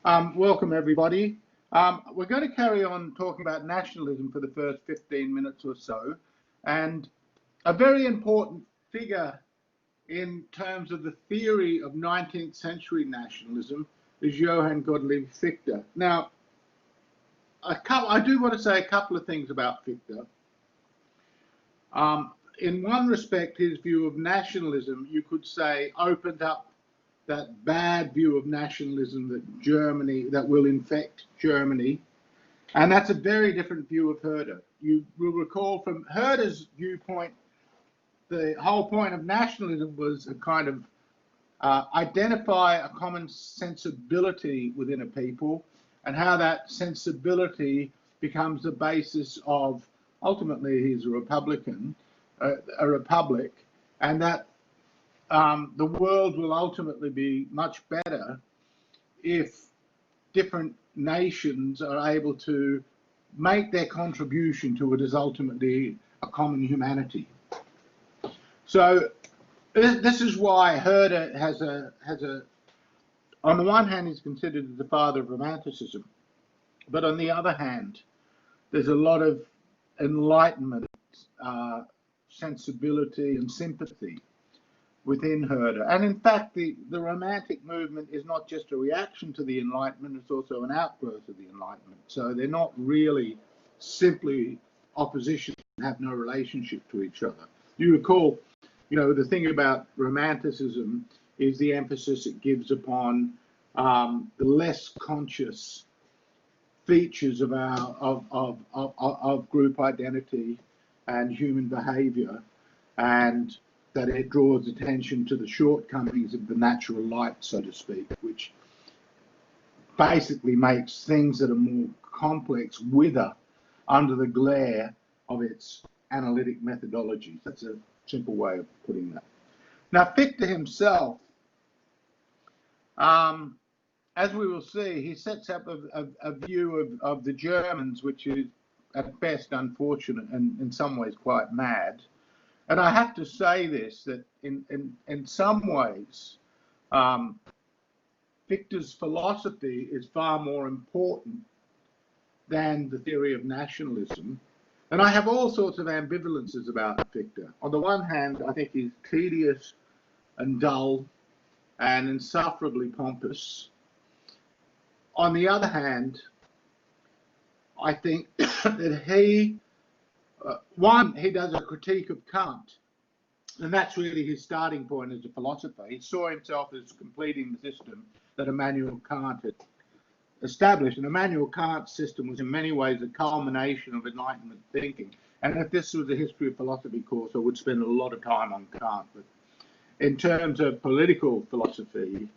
Welcome, everybody. We're going to carry on talking about nationalism for the first 15 minutes or so. And a very important figure in terms of the theory of 19th century nationalism is Johann Gottlieb Fichte. Now, I do want to say a couple of things about Fichte. In one respect, his view of nationalism, you could say, opened up that bad view of nationalism that will infect Germany. And that's a very different view of Herder. You will recall from Herder's viewpoint, the whole point of nationalism was a kind of identify a common sensibility within a people and how that sensibility becomes the basis of, ultimately he's a Republican, a republic, and that the world will ultimately be much better if different nations are able to make their contribution to what is ultimately a common humanity. So this is why Herder has a on the one hand, he's considered the father of Romanticism, but on the other hand, there's a lot of Enlightenment, sensibility and sympathy within Herder. And in fact, the Romantic movement is not just a reaction to the Enlightenment, it's also an outgrowth of the Enlightenment. So they're not really simply opposition and have no relationship to each other. You recall, the thing about Romanticism is the emphasis it gives upon the less conscious features of of group identity and human behavior, and that it draws attention to the shortcomings of the natural light, so to speak, which basically makes things that are more complex wither under the glare of its analytic methodologies. That's a simple way of putting that. Now, Fichte himself, as we will see, he sets up a view of the Germans, which is at best unfortunate and in some ways quite mad. And I have to say this, that in some ways, Fichte's philosophy is far more important than the theory of nationalism. And I have all sorts of ambivalences about Fichte. On the one hand, I think he's tedious and dull and insufferably pompous. On the other hand, I think that he does a critique of Kant, and that's really his starting point as a philosopher. He saw himself as completing the system that Immanuel Kant had established, and Immanuel Kant's system was in many ways a culmination of Enlightenment thinking. And if this was a history of philosophy course, I would spend a lot of time on Kant. But in terms of political philosophy,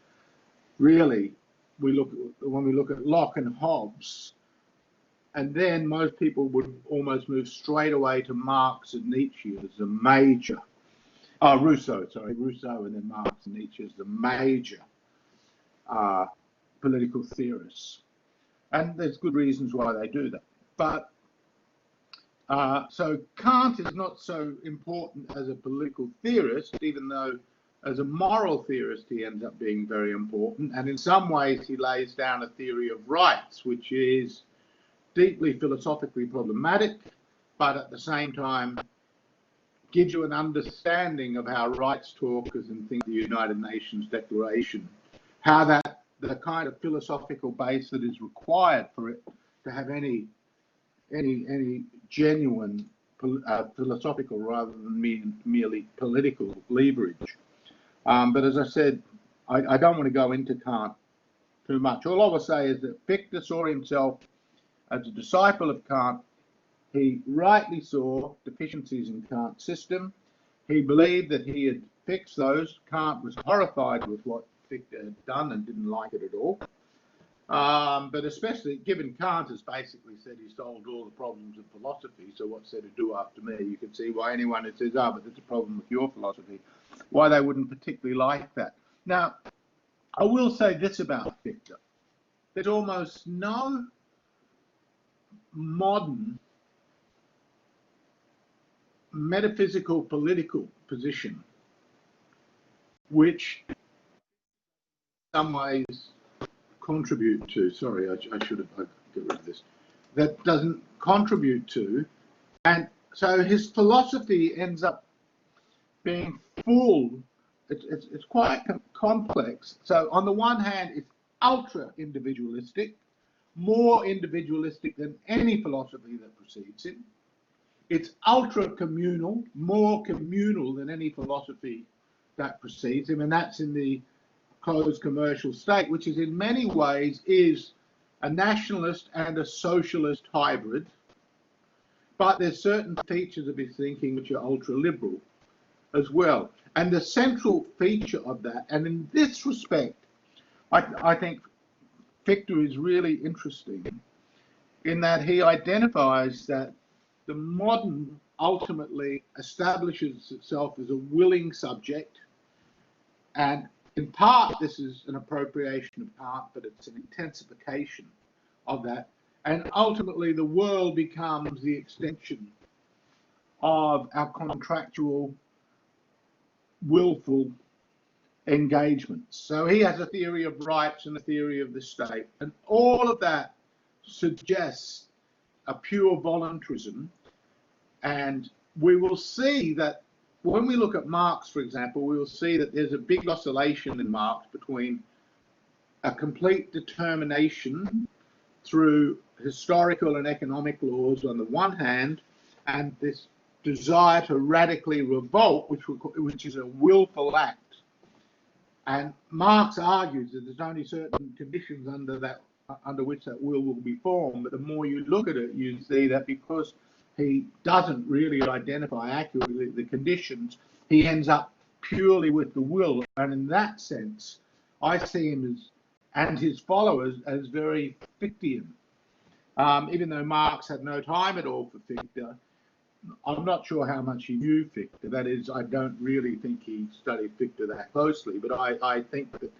really, when we look at Locke and Hobbes, and then most people would almost move straight away to Marx and Nietzsche as the major, Rousseau, and then Marx and Nietzsche as the major political theorists. And there's good reasons why they do that. But so Kant is not so important as a political theorist, even though as a moral theorist he ends up being very important. And in some ways he lays down a theory of rights, which is deeply philosophically problematic, but at the same time gives you an understanding of how rights talkers and things, the United Nations Declaration, how that the kind of philosophical base that is required for it to have any genuine philosophical rather than merely political leverage. But as I said, I don't want to go into Kant too much. All I will say is that Fichte saw himself as a disciple of Kant. He rightly saw deficiencies in Kant's system. He believed that he had fixed those. Kant was horrified with what Fichte had done and didn't like it at all. But especially given Kant has basically said he solved all the problems of philosophy, so what's there to do after me? You can see why anyone who says, but there's a problem with your philosophy, why they wouldn't particularly like that. Now, I will say this about Fichte. There's almost no modern metaphysical political position which in some ways contribute to, sorry, I should have, I'll get rid of this, that doesn't contribute to, and so his philosophy ends up being full. It's quite complex. So on the one hand, it's ultra individualistic, more individualistic than any philosophy that precedes him. It's ultra communal, more communal than any philosophy that precedes him, and that's in the closed commercial state, which is in many ways is a nationalist and a socialist hybrid. But there's certain features of his thinking which are ultra liberal as well. And the central feature of that, and in this respect, I think Fichte is really interesting in that he identifies that the modern ultimately establishes itself as a willing subject, and in part this is an appropriation of art, but it's an intensification of that, and ultimately the world becomes the extension of our contractual, willful engagements. So he has a theory of rights and a theory of the state, and all of that suggests a pure voluntarism. And we will see that when we look at Marx, for example, we will see that there's a big oscillation in Marx between a complete determination through historical and economic laws on the one hand, and this desire to radically revolt, which is a willful act. And Marx argues that there's only certain conditions under which that will be formed. But the more you look at it, you see that because he doesn't really identify accurately the conditions, he ends up purely with the will. And in that sense, I see him as, and his followers, as very Fichtean. Even though Marx had no time at all for Fichte, I'm not sure how much he knew Fichte. That is, I don't really think he studied Fichte that closely, but I think that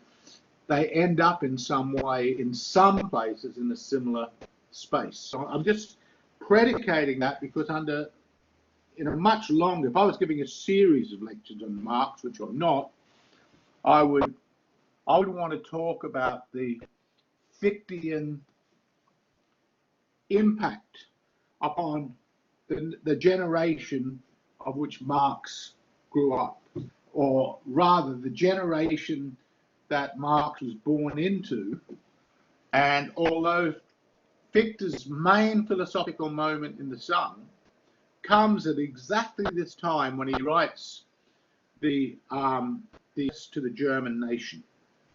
they end up in some way, in some places, in a similar space. So I'm just predicating that because in a much longer, if I was giving a series of lectures on Marx, which I'm not, I would want to talk about the Fichtean impact upon the generation of which Marx grew up, or rather the generation that Marx was born into. And although Fichte's main philosophical moment in The Sun comes at exactly this time when he writes the to the German nation.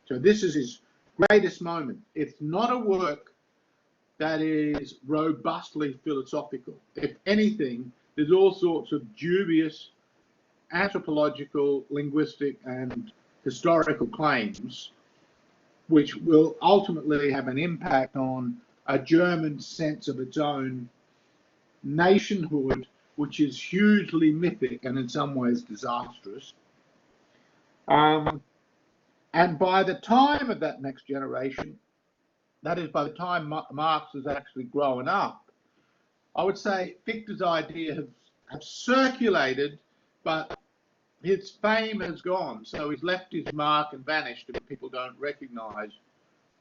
So this is his greatest moment. It's not a work that is robustly philosophical. If anything, there's all sorts of dubious anthropological, linguistic, and historical claims which will ultimately have an impact on a German sense of its own nationhood, which is hugely mythic and in some ways disastrous. And by the time of that next generation, that is, by the time Marx has actually grown up, I would say Fichte's ideas have circulated, but his fame has gone. So he's left his mark and vanished, and people don't recognize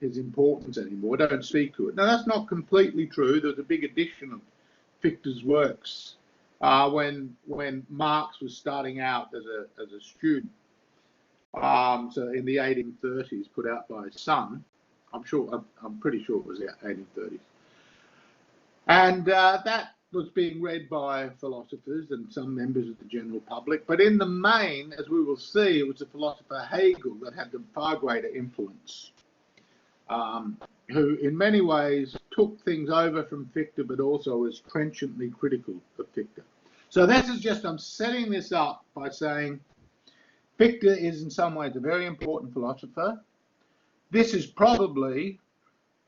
his importance anymore, don't speak to it. Now, that's not completely true. There's a big edition of Fichte's works when Marx was starting out as a student. So in the 1830s, put out by his son. I'm pretty sure it was the 1830s. And that was being read by philosophers and some members of the general public. But in the main, as we will see, it was the philosopher Hegel that had the far greater influence, who in many ways took things over from Fichte, but also was trenchantly critical of Fichte. So this is just, I'm setting this up by saying Fichte is in some ways a very important philosopher. This is probably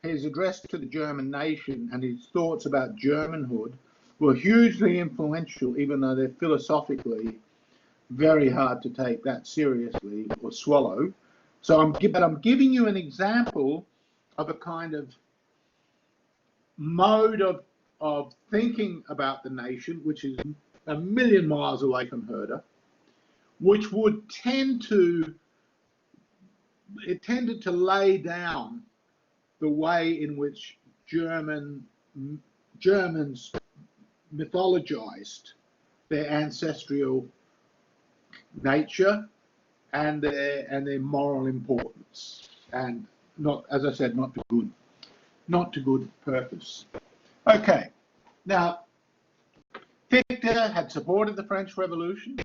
his address to the German nation, and his thoughts about Germanhood were hugely influential, even though they're philosophically very hard to take that seriously or swallow. So I'm giving you an example of a kind of mode of thinking about the nation, which is a million miles away from Herder, which would tended to lay down the way in which Germans mythologized their ancestral nature and their moral importance, and not, as I said, not to good purpose. Okay, now Fichte had supported the French Revolution.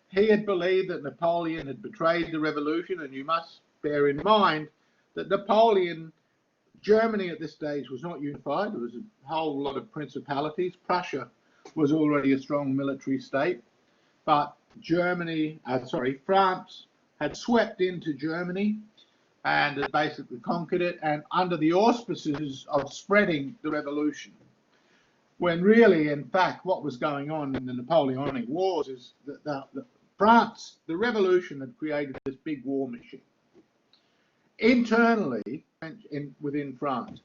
He had believed that Napoleon had betrayed the revolution, and you must bear in mind that Germany at this stage was not unified. There was a whole lot of principalities. Prussia was already a strong military state, but France had swept into Germany and had basically conquered it, and under the auspices of spreading the revolution. When really, in fact, what was going on in the Napoleonic Wars is that France, the revolution had created this big war machine. Internally, within France,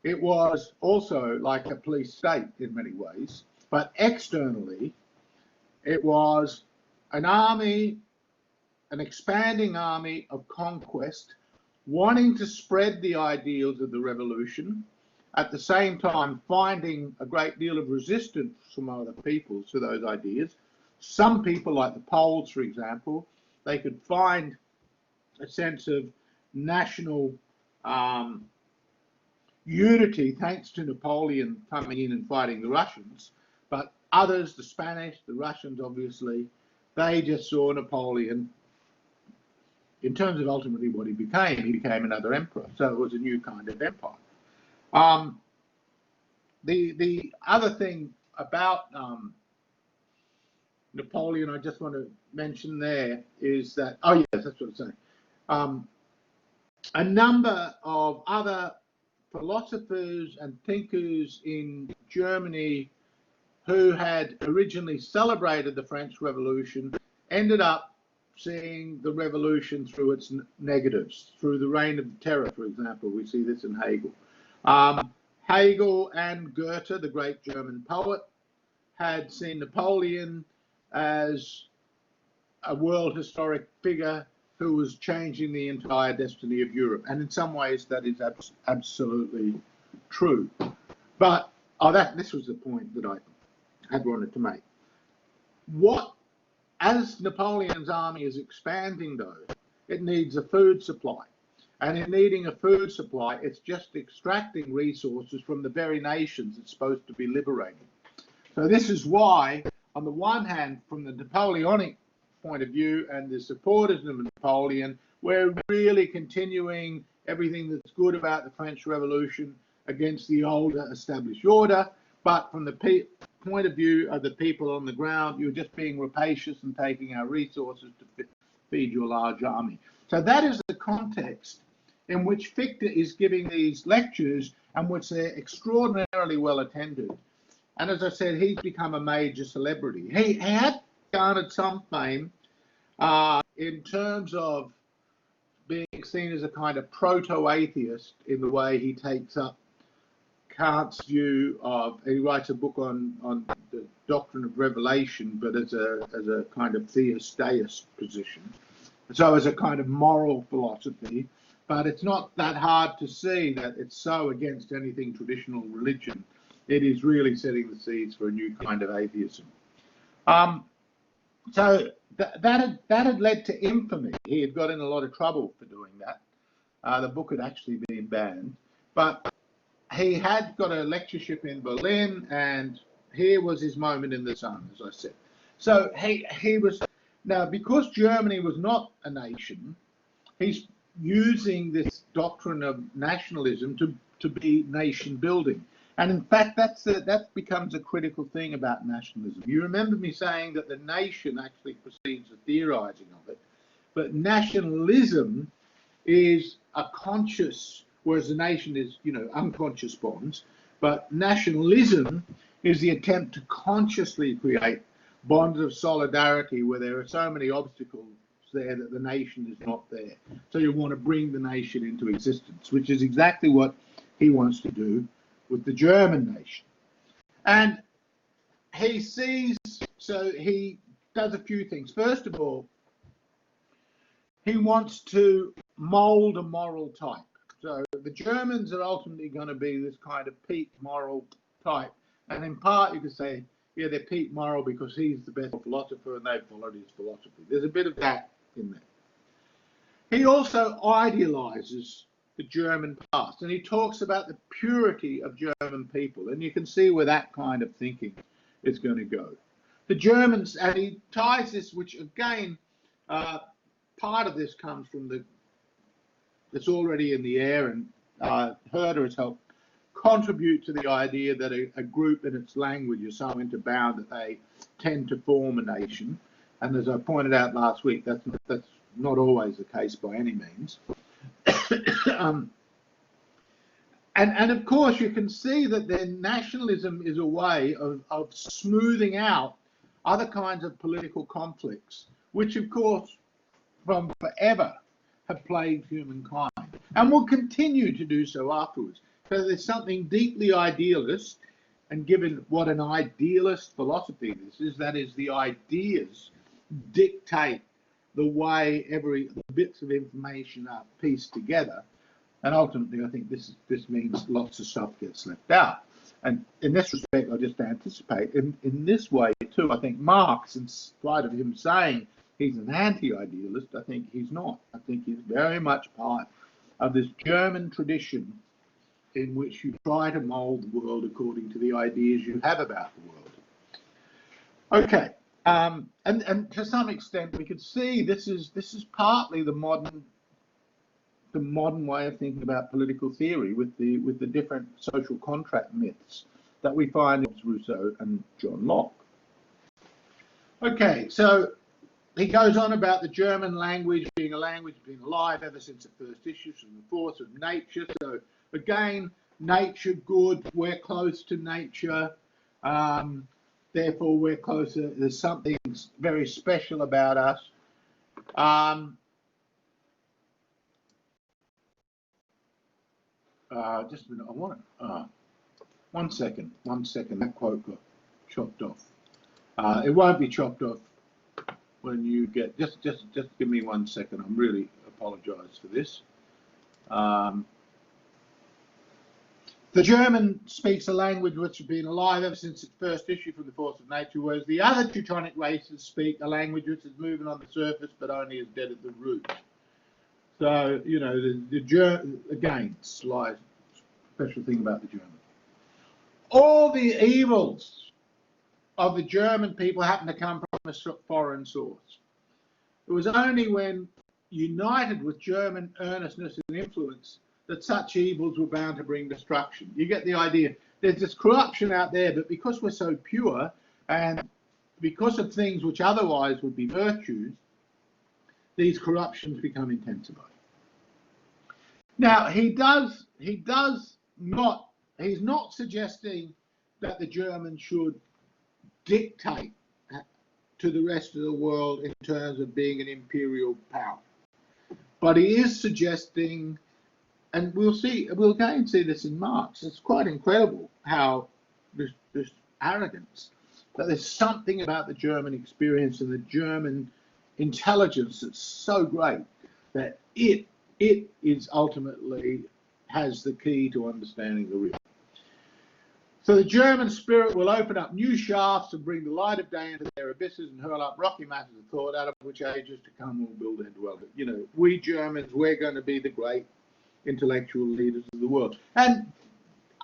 it was also like a police state in many ways, but externally, it was an army, an expanding army of conquest, wanting to spread the ideals of the revolution, at the same time finding a great deal of resistance from other peoples to those ideas. Some people, like the Poles, for example, they could find a sense of national unity thanks to Napoleon coming in and fighting the Russians. But others, the Spanish, the Russians, obviously, they just saw Napoleon, in terms of ultimately what he became another emperor. So it was a new kind of empire. The other thing about Napoleon I just want to mention there is that, oh yes, that's what I'm saying. A number of other philosophers and thinkers in Germany who had originally celebrated the French Revolution ended up seeing the revolution through its negatives, through the reign of terror, for example. We see this in Hegel. Hegel and Goethe, the great German poet, had seen Napoleon as a world historic figure who was changing the entire destiny of Europe. And in some ways, that is absolutely true. But this was the point that I had wanted to make. As Napoleon's army is expanding, though, it needs a food supply. And in needing a food supply, it's just extracting resources from the very nations it's supposed to be liberating. So this is why, on the one hand, from the Napoleonic point of view and the supporters of Napoleon, we're really continuing everything that's good about the French Revolution against the older established order. But from the point of view of the people on the ground, you're just being rapacious and taking our resources to feed your large army. So that is the context in which Fichte is giving these lectures, and which they're extraordinarily well attended. And as I said, he's become a major celebrity. He had garnered some fame in terms of being seen as a kind of proto-atheist in the way he takes up Kant's view of, he writes a book on the doctrine of revelation, but as a kind of theist position. So as a kind of moral philosophy, but it's not that hard to see that it's so against anything traditional religion. It is really setting the seeds for a new kind of atheism. So that had led to infamy. He had got in a lot of trouble for doing that. The book had actually been banned, but he had got a lectureship in Berlin, and here was his moment in the sun, as I said. So he was, now because Germany was not a nation, he's using this doctrine of nationalism to be nation building. And in fact, that becomes a critical thing about nationalism. You remember me saying that the nation actually precedes the theorizing of it, but nationalism is a conscious, whereas the nation is, unconscious bonds, but nationalism is the attempt to consciously create bonds of solidarity where there are so many obstacles there that the nation is not there. So you want to bring the nation into existence, which is exactly what he wants to do with the German nation. And he does a few things. First of all, he wants to mold a moral type. So the Germans are ultimately going to be this kind of peak moral type. And in part, you could say, yeah, they're peak moral because he's the best philosopher and they followed his philosophy. There's a bit of that in there. He also idealizes the German past, and he talks about the purity of German people, and you can see where that kind of thinking is going to go. The Germans, and he ties this, which again, part of this comes from it's already in the air, and Herder has helped contribute to the idea that a group in its language is so interbound that they tend to form a nation. And as I pointed out last week, that's not always the case by any means. And of course, you can see that then nationalism is a way of smoothing out other kinds of political conflicts, which of course, from forever, have plagued humankind and will continue to do so afterwards. So there's something deeply idealist, and given what an idealist philosophy this is, that is, the ideas dictate the way the bits of information are pieced together. And ultimately, I think this means lots of stuff gets left out. And in this respect, I just anticipate, in this way too, I think Marx, in spite of him saying he's an anti-idealist, I think he's not. I think he's very much part of this German tradition in which you try to mold the world according to the ideas you have about the world. Okay, and to some extent we could see this is partly the modern way of thinking about political theory with the different social contract myths that we find in Rousseau and John Locke. Okay, so he goes on about the German language being a language being alive ever since the first issues from the force of nature. So again, nature good, we're close to nature, therefore we're closer, there's something very special about us. Just a minute, I want it. 1 second, that quote got chopped off. It won't be chopped off when you get, just give me 1 second, I'm really apologise for this. The German speaks a language which has been alive ever since its first issue from the force of nature, whereas the other Teutonic races speak a language which is moving on the surface but only is dead at the root. So, you know, the German, again, slight special thing about the German. All the evils of the German people happen to come from a foreign source. It was only when united with German earnestness and influence that such evils were bound to bring destruction. You get the idea. There's this corruption out there, but because we're so pure and because of things which otherwise would be virtues, these corruptions become intensified. Now, he's not suggesting that the Germans should dictate to the rest of the world in terms of being an imperial power. But he is suggesting, and we'll again see this in Marx, it's quite incredible how this arrogance, that there's something about the German experience and the German intelligence that's so great that it is ultimately has the key to understanding the real. So the German spirit will open up new shafts and bring the light of day into their abysses and hurl up rocky masses of thought out of which ages to come will build their dwelling. You know, we Germans, we're going to be the great intellectual leaders of the world. And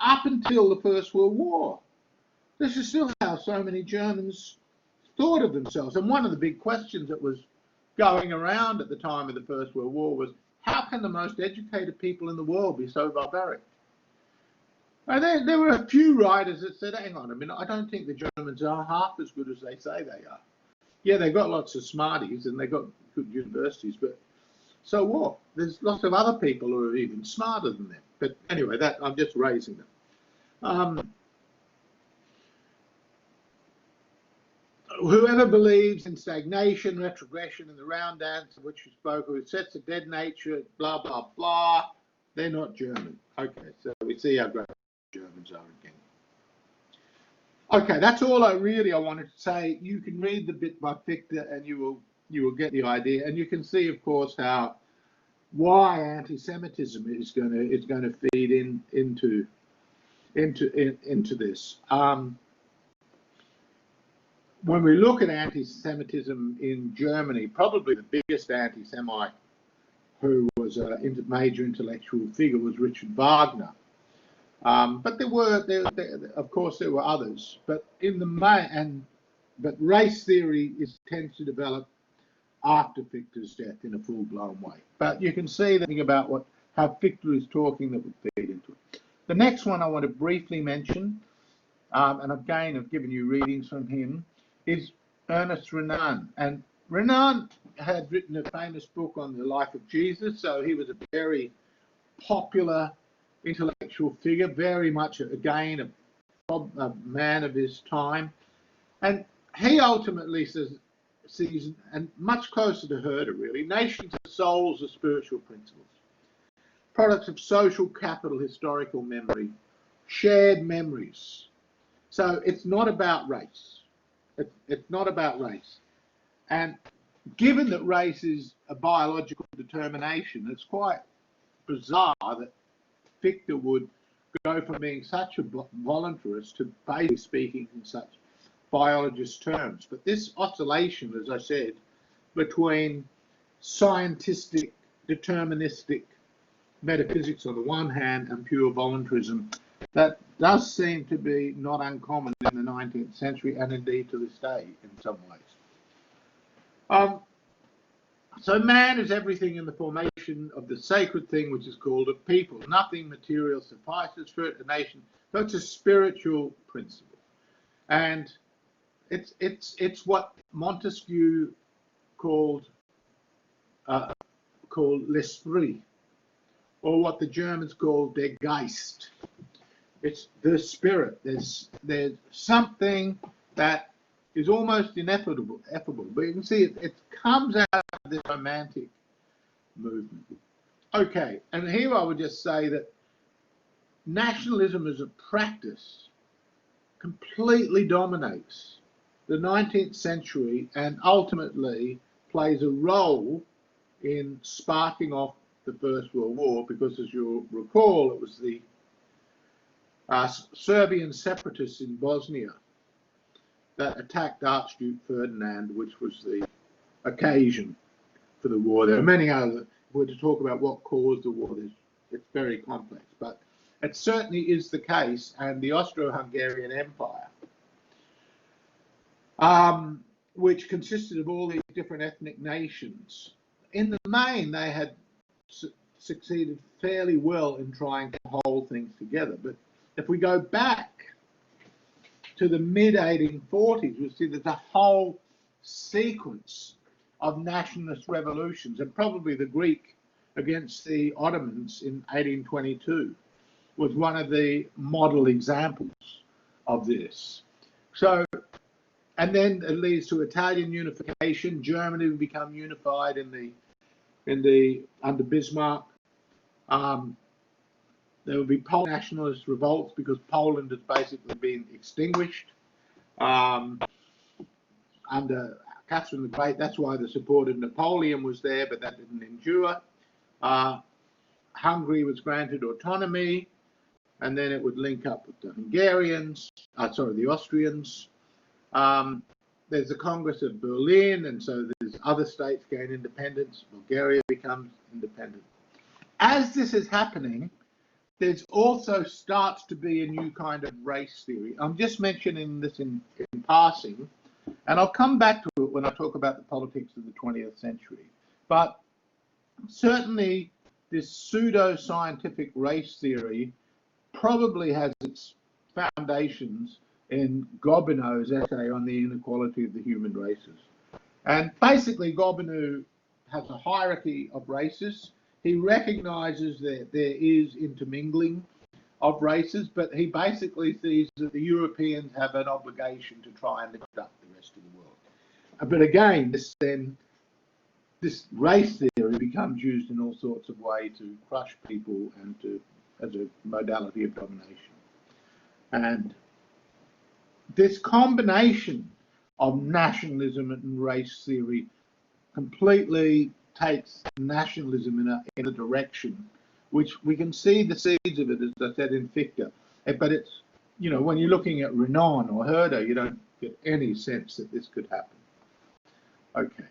up until the First World War, this is still how so many Germans thought of themselves. And one of the big questions that was going around at the time of the First World War was, how can the most educated people in the world be so barbaric? And there were a few writers that said, hang on a minute, I don't think the Germans are half as good as they say they are. Yeah, they've got lots of smarties and they've got good universities, but so what? There's lots of other people who are even smarter than them. But anyway, that I'm just raising them. Whoever believes in stagnation, retrogression, and the round dance of which we spoke, who sets a dead nature, blah, blah, blah, they're not German. Okay, so we see how great Germans are again. Okay, that's all I wanted to say. You can read the bit by Fichte and you will get the idea. And you can see, of course, how why anti-Semitism is going to feed into this. When we look at anti-Semitism in Germany, probably the biggest anti-Semite who was a major intellectual figure was Richard Wagner. But of course, there were others. But in the main, but race theory tends to develop after Fichte's death in a full-blown way. But you can see the thing about how Fichte is talking that would feed into it. The next one I want to briefly mention, and again I've given you readings from him, is Ernest Renan. And Renan had written a famous book on the life of Jesus, so he was a very popular intellectual figure, very much, again, a man of his time. And he ultimately sees, and much closer to Herder really, nations are souls of spiritual principles, products of social capital, historical memory, shared memories. So it's not about race. It's not about race. And given that race is a biological determination, it's quite bizarre that Fichte would go from being such a voluntarist to basically speaking in such biologist terms. But this oscillation, as I said, between scientific, deterministic metaphysics on the one hand and pure voluntarism, that does seem to be not uncommon in the 19th century and indeed to this day in some ways. So man is everything in the formation of the sacred thing which is called a people. Nothing material suffices for it, a nation. So it's a spiritual principle. And it's what Montesquieu called l'esprit, or what the Germans call der Geist. It's the spirit. There's something that is almost ineffable, but you can see it comes out of this romantic movement. Okay, and here I would just say that nationalism as a practice completely dominates the 19th century and ultimately plays a role in sparking off the First World War, because as you'll recall, it was the Serbian separatists in Bosnia that attacked Archduke Ferdinand, which was the occasion for the war. There are many other, if we're to talk about what caused the war, it's very complex, but it certainly is the case. And the Austro-Hungarian Empire, which consisted of all these different ethnic nations, in the main, they had succeeded fairly well in trying to hold things together. But if we go back to the mid-1840s, we see there's a whole sequence of nationalist revolutions, and probably the Greek against the Ottomans in 1822 was one of the model examples of this. So, and then it leads to Italian unification. Germany would become unified under Bismarck. There will be Polish nationalist revolts because Poland has basically been extinguished under Catherine the Great. That's why the support of Napoleon was there, but that didn't endure. Hungary was granted autonomy, and then it would link up with the Hungarians, the Austrians. There's the Congress of Berlin, and so there's other states gain independence. Bulgaria becomes independent. As this is happening, there's also starts to be a new kind of race theory. I'm just mentioning this in passing, and I'll come back to it when I talk about the politics of the 20th century. But certainly this pseudo-scientific race theory probably has its foundations in Gobineau's essay on the inequality of the human races. And basically Gobineau has a hierarchy of races. He recognizes that there is intermingling of races, but he basically sees that the Europeans have an obligation to try and lift up the rest of the world. But again, this race theory becomes used in all sorts of ways to crush people and as a modality of domination. And this combination of nationalism and race theory completely takes nationalism in a direction which we can see the seeds of it, as I said, in Fichte. But it's, you know, when you're looking at Renan or Herder, you don't get any sense that this could happen. Okay.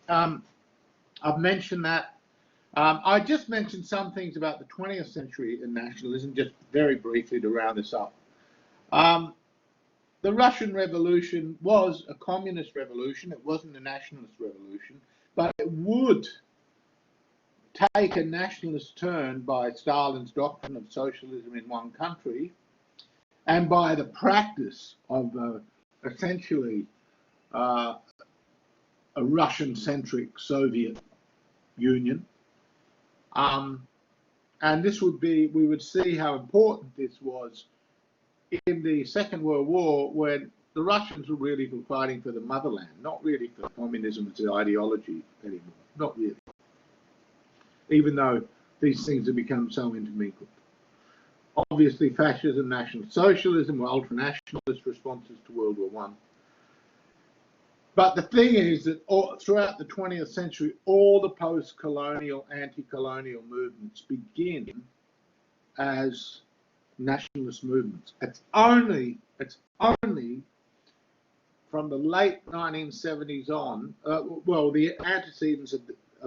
I've mentioned that. I just mentioned some things about the 20th century in nationalism, just very briefly to round this up. The Russian Revolution was a communist revolution. It wasn't a nationalist revolution, but it would take a nationalist turn by Stalin's doctrine of socialism in one country and by the practice of essentially a Russian-centric Soviet Union. And this would be, we would see how important this was in the Second World War, when the Russians were really fighting for the motherland, not really for communism as an ideology anymore, not really. Even though these things have become so intermingled. Obviously, fascism, National Socialism were ultranationalist responses to World War I. But the thing is that throughout the 20th century, all the post-colonial, anti-colonial movements begin as nationalist movements. It's only from the late 1970s on, well, the antecedents of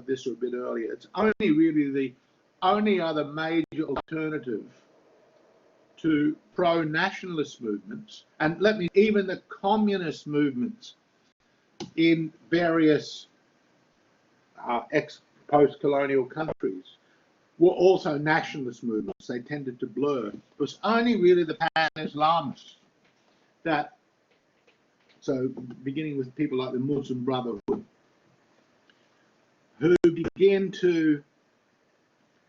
this are a bit earlier. It's only really the only other major alternative to pro-nationalist movements, and even the communist movements in various ex-post-colonial countries were also nationalist movements. They tended to blur. It was only really the pan-Islamists that, so beginning with people like the Muslim Brotherhood, who begin to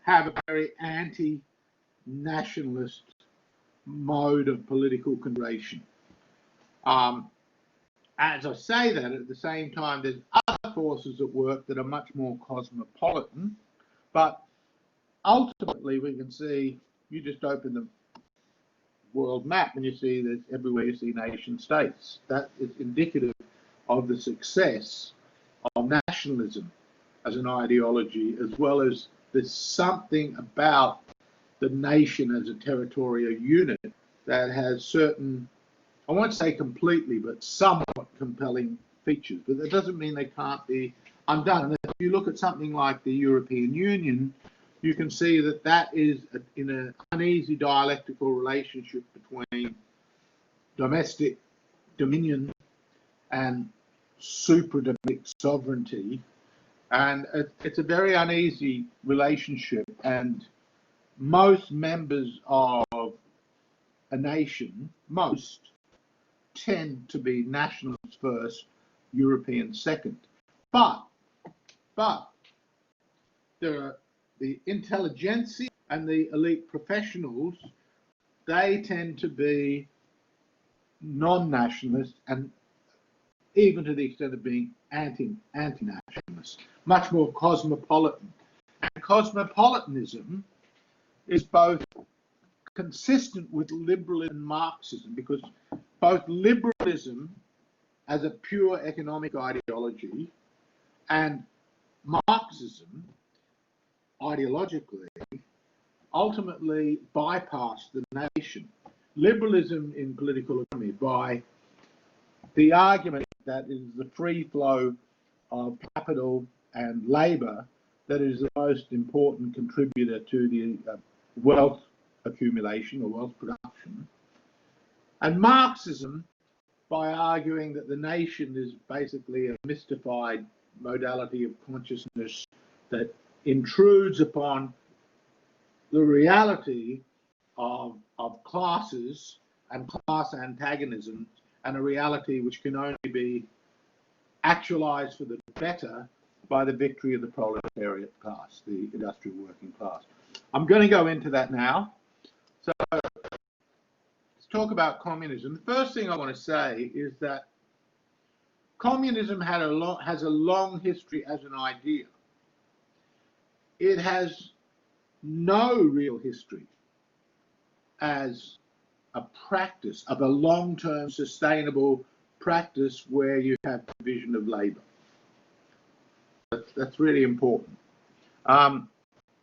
have a very anti-nationalist mode of political consideration. As I say that, at the same time, there's other forces at work that are much more cosmopolitan, but ultimately we can see, you just open the world map and you see that everywhere you see nation states. That is indicative of the success of nationalism as an ideology, as well as there's something about the nation as a territorial unit that has certain, I won't say completely, but somewhat compelling features. But that doesn't mean they can't be undone. And if you look at something like the European Union, you can see that that is in an uneasy dialectical relationship between domestic dominion and supra-domestic sovereignty. And it's a very uneasy relationship. And most members of a nation, most, tend to be nationalists first, Europeans second. But there are the intelligentsia and the elite professionals, they tend to be non-nationalist and even to the extent of being anti-nationalist, much more cosmopolitan. And cosmopolitanism is both consistent with liberalism and Marxism, because both liberalism as a pure economic ideology and Marxism ideologically ultimately bypass the nation. Liberalism in political economy, by the argument that it is the free flow of capital and labour that is the most important contributor to the wealth accumulation or wealth production. And Marxism, by arguing that the nation is basically a mystified modality of consciousness that intrudes upon the reality of classes and class antagonism, and a reality which can only be actualized for the better by the victory of the proletariat class, the industrial working class. I'm going to go into that now. So let's talk about communism. The first thing I want to say is that communism has a long history as an idea. It has no real history as a practice of a long-term sustainable practice where you have division of labour. That's really important.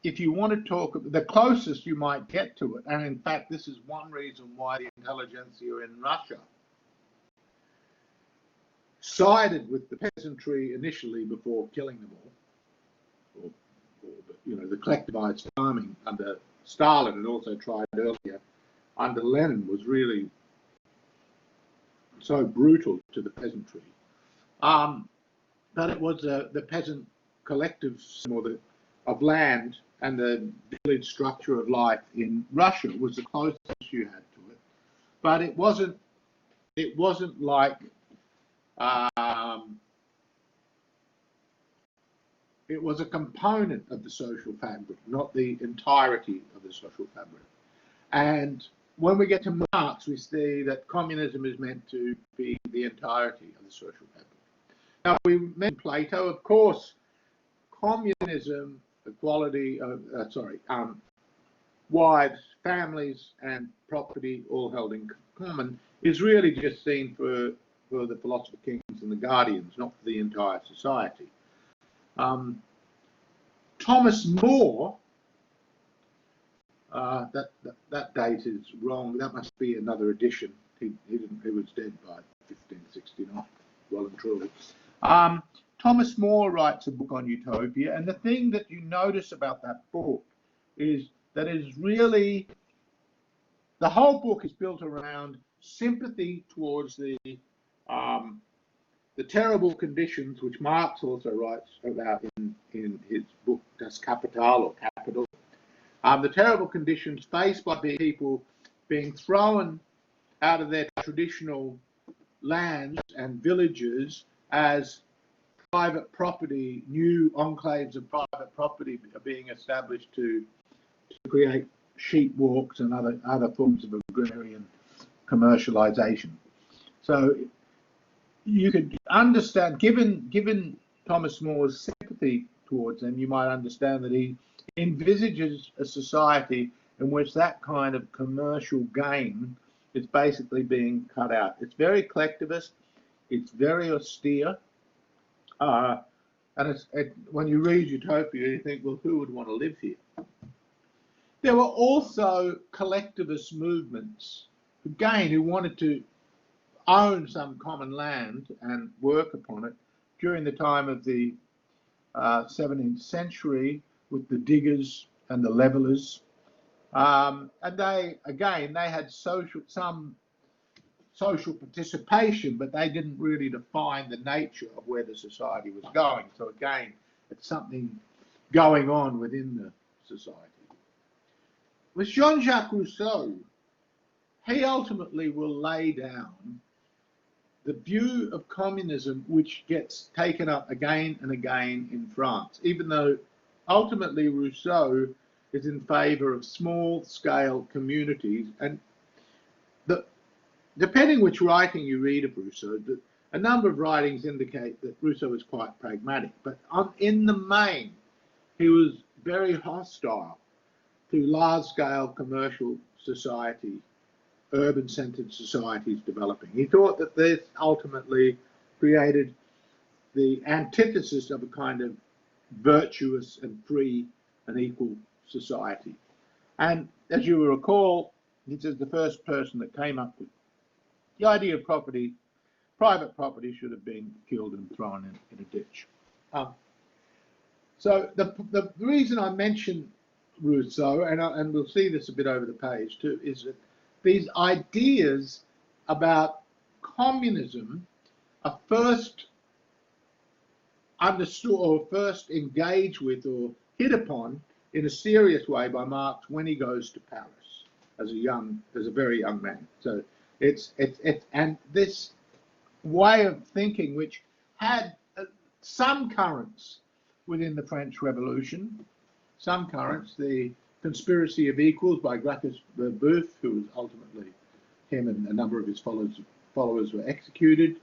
If you want to talk, the closest you might get to it, and in fact this is one reason why the intelligentsia in Russia sided with the peasantry initially before killing them all, or the collectivized farming under Stalin, and also tried earlier under Lenin, was really so brutal to the peasantry. But it was the peasant collectives of land and the village structure of life in Russia was the closest you had to it. But it wasn't like it was a component of the social fabric, not the entirety of the social fabric. And when we get to Marx, we see that communism is meant to be the entirety of the social fabric. Now, we mentioned Plato. Of course, communism, equality, wives, families, and property all held in common is really just seen for the philosopher kings and the guardians, not for the entire society. Thomas More, that date is wrong. That must be another edition. He was dead by 1569, well and truly. Thomas More writes a book on utopia, and the thing that you notice about that book is that it is really, the whole book is built around sympathy towards the terrible conditions, which Marx also writes about in his book Das Kapital, or Capital. The terrible conditions faced by people being thrown out of their traditional lands and villages as private property, new enclaves of private property are being established to create sheep walks and other forms of agrarian commercialization. So you could understand, given Thomas More's sympathy towards them, you might understand that he envisages a society in which that kind of commercial gain is basically being cut out. It's very collectivist, it's very austere, and when you read Utopia, you think, well, who would want to live here? There were also collectivist movements, who wanted to own some common land and work upon it during the time of the 17th century with the diggers and the levelers. And they had some social participation, but they didn't really define the nature of where the society was going. So again, it's something going on within the society. With Jean-Jacques Rousseau, he ultimately will lay down the view of communism which gets taken up again and again in France, even though ultimately Rousseau is in favour of small-scale communities. And depending which writing you read of Rousseau, a number of writings indicate that Rousseau is quite pragmatic, but in the main, he was very hostile to large-scale commercial society, urban-centred societies developing. He thought that this ultimately created the antithesis of a kind of virtuous and free and equal society. And as you will recall, this is the first person that came up with the idea of property. Private property should have been killed and thrown in a ditch. So the reason I mention Rousseau, and we'll see this a bit over the page too, is that these ideas about communism are first understood or first engaged with or hit upon in a serious way by Marx when he goes to Paris as a very young man. So and this way of thinking, which had some currents within the French Revolution, some currents, the Conspiracy of Equals by Gracchus Babeuf, who was ultimately, him and a number of his followers were executed.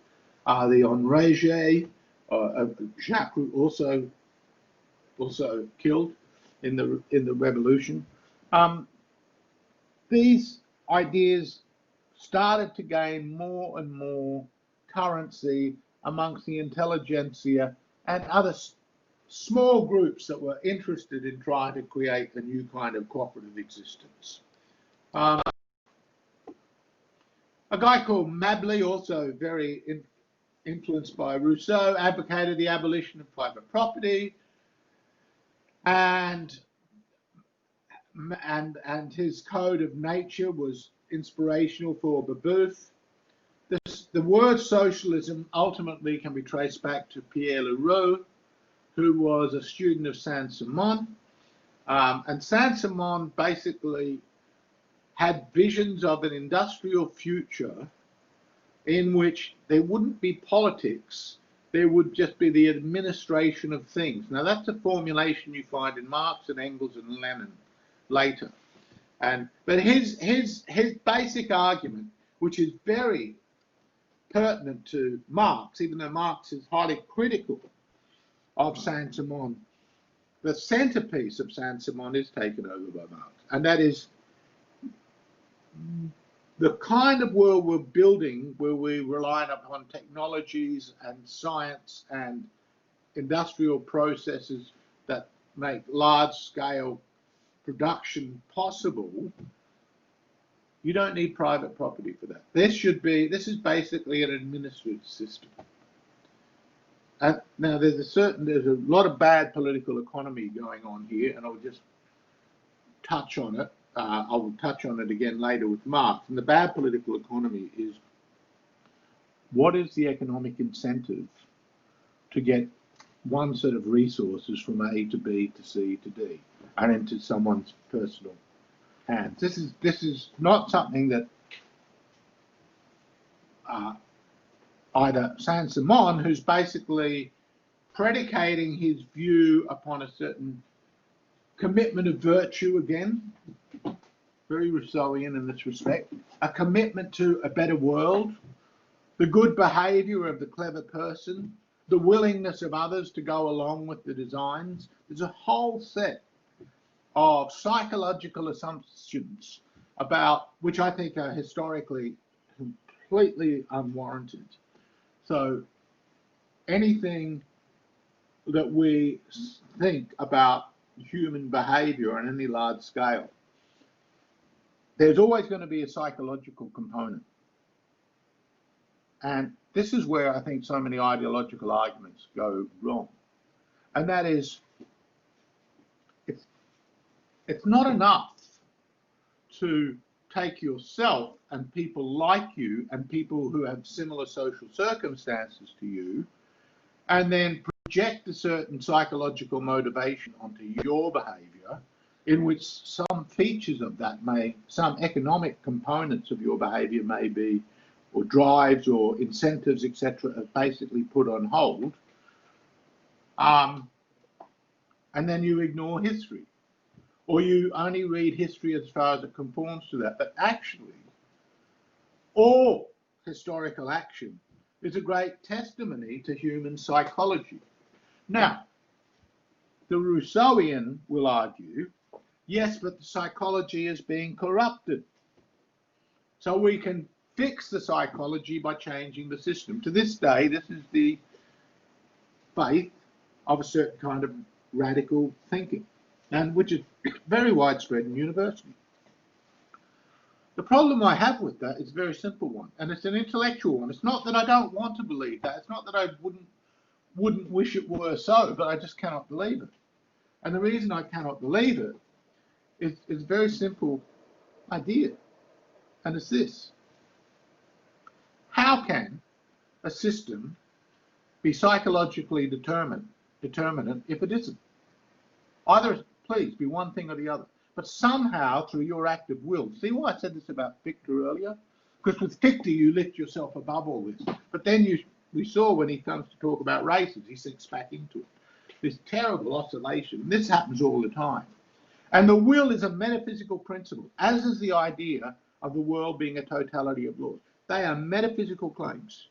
The Enragés, Jacques also killed in the revolution. These ideas started to gain more and more currency amongst the intelligentsia and other small groups that were interested in trying to create a new kind of cooperative existence. A guy called Mabley, also very influenced by Rousseau, advocated the abolition of private property, and his code of nature was inspirational for Babeuf. The word socialism ultimately can be traced back to Pierre Leroux, who was a student of Saint-Simon. And Saint-Simon basically had visions of an industrial future in which there wouldn't be politics, there would just be the administration of things. Now that's a formulation you find in Marx and Engels and Lenin later. But his basic argument, which is very pertinent to Marx, even though Marx is highly critical of Saint-Simon, the centerpiece of Saint-Simon is taken over by Marx, and that is the kind of world we're building where we rely upon technologies and science and industrial processes that make large-scale production possible. You don't need private property for that. This is basically an administrative system. And now there's a lot of bad political economy going on here, and I'll just touch on it. I will touch on it again later with Marx. And the bad political economy is, what is the economic incentive to get one set of resources from A to B to C to D and into someone's personal hands? This is not something that either Saint-Simon, who's basically predicating his view upon a certain commitment of virtue, again, very Rousseauian in this respect, a commitment to a better world, the good behavior of the clever person, the willingness of others to go along with the designs. There's a whole set of psychological assumptions about which I think are historically completely unwarranted. So anything that we think about human behavior on any large scale, there's always going to be a psychological component. And this is where I think so many ideological arguments go wrong. And that is, it's not enough to take yourself and people like you and people who have similar social circumstances to you and then project a certain psychological motivation onto your behavior, in which some features of that some economic components of your behavior may be, or drives or incentives, etc., are basically put on hold. And then you ignore history, or you only read history as far as it conforms to that. But actually, all historical action is a great testimony to human psychology. Now, the Rousseauian will argue, yes, but the psychology is being corrupted. So we can fix the psychology by changing the system. To this day, this is the faith of a certain kind of radical thinking, and which is very widespread in university. The problem I have with that is a very simple one, and it's an intellectual one. It's not that I don't want to believe that. It's not that I wouldn't wish it were so, but I just cannot believe it. And the reason I cannot believe it is a very simple idea, and it's this. How can a system be psychologically determinant if it isn't? Either, please, be one thing or the other. But somehow, through your active will, see why I said this about Fichte earlier? Because with Fichte, you lift yourself above all this. But then we saw when he comes to talk about races, he sinks back into it. This terrible oscillation. This happens all the time. And the will is a metaphysical principle, as is the idea of the world being a totality of laws. They are metaphysical claims,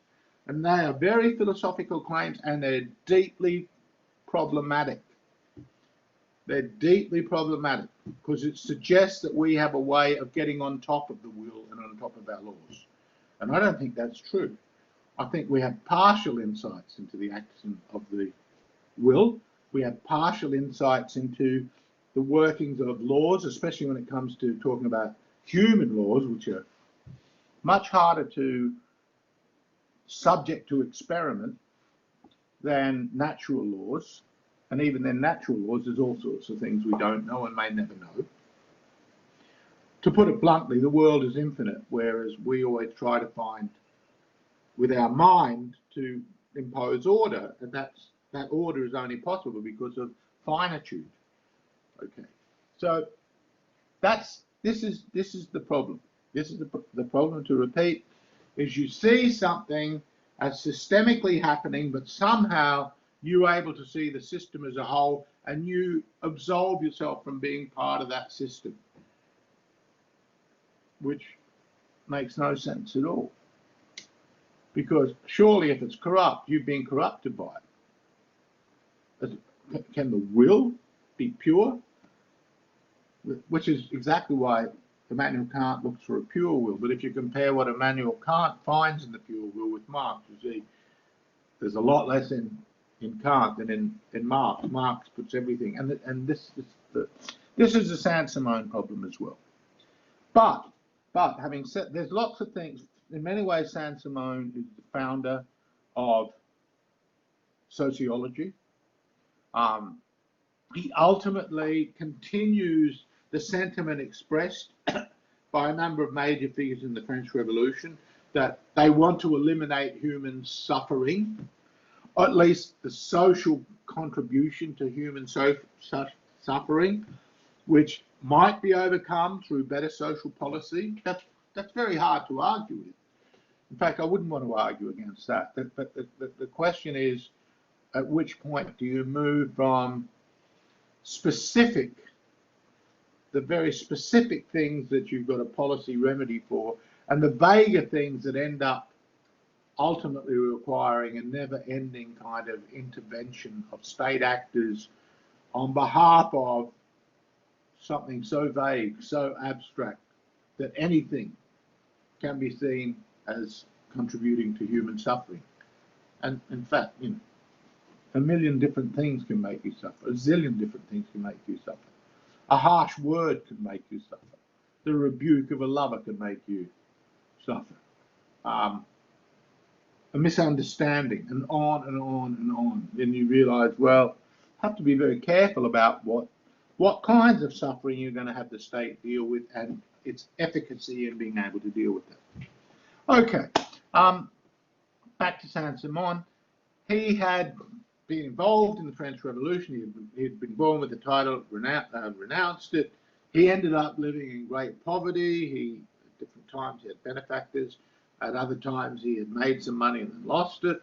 and they are very philosophical claims, and they're deeply problematic. They're deeply problematic because it suggests that we have a way of getting on top of the will and on top of our laws. And I don't think that's true. I think we have partial insights into the action of the will. We have partial insights into the workings of laws, especially when it comes to talking about human laws, which are much harder to subject to experiment than natural laws. And even then, natural laws, there's all sorts of things we don't know and may never know. To put it bluntly, the world is infinite, whereas we always try to find, with our mind, to impose order, and that order is only possible because of finitude. Okay, so this is the problem. This is the problem, to repeat, is you see something as systemically happening, but somehow you're able to see the system as a whole, and you absolve yourself from being part of that system, which makes no sense at all. Because surely if it's corrupt, you've been corrupted by it. Can the will be pure? Which is exactly why Immanuel Kant looks for a pure will. But if you compare what Immanuel Kant finds in the pure will with Marx, you see there's a lot less in Kant than in Marx. Marx puts everything, and this is the Saint-Simon problem as well. But having said, there's lots of things. In many ways, Saint-Simon is the founder of sociology. He ultimately continues the sentiment expressed by a number of major figures in the French Revolution that they want to eliminate human suffering, or at least the social contribution to human suffering, which might be overcome through better social policy. That's very hard to argue with. In fact, I wouldn't want to argue against that. But the question is, at which point do you move from the very specific things that you've got a policy remedy for, and the vaguer things that end up ultimately requiring a never-ending kind of intervention of state actors on behalf of something so vague, so abstract, that anything can be seen as contributing to human suffering. And in fact, a million different things can make you suffer. A zillion different things can make you suffer. A harsh word can make you suffer. The rebuke of a lover can make you suffer. A misunderstanding, and on and on and on. Then you realise, well, have to be very careful about what kinds of suffering you're going to have the state deal with, and its efficacy in being able to deal with that. Okay, back to Saint-Simon. He had been involved in the French Revolution. He'd been born with the title, renounced it. He ended up living in great poverty. At different times he had benefactors. At other times he had made some money and then lost it.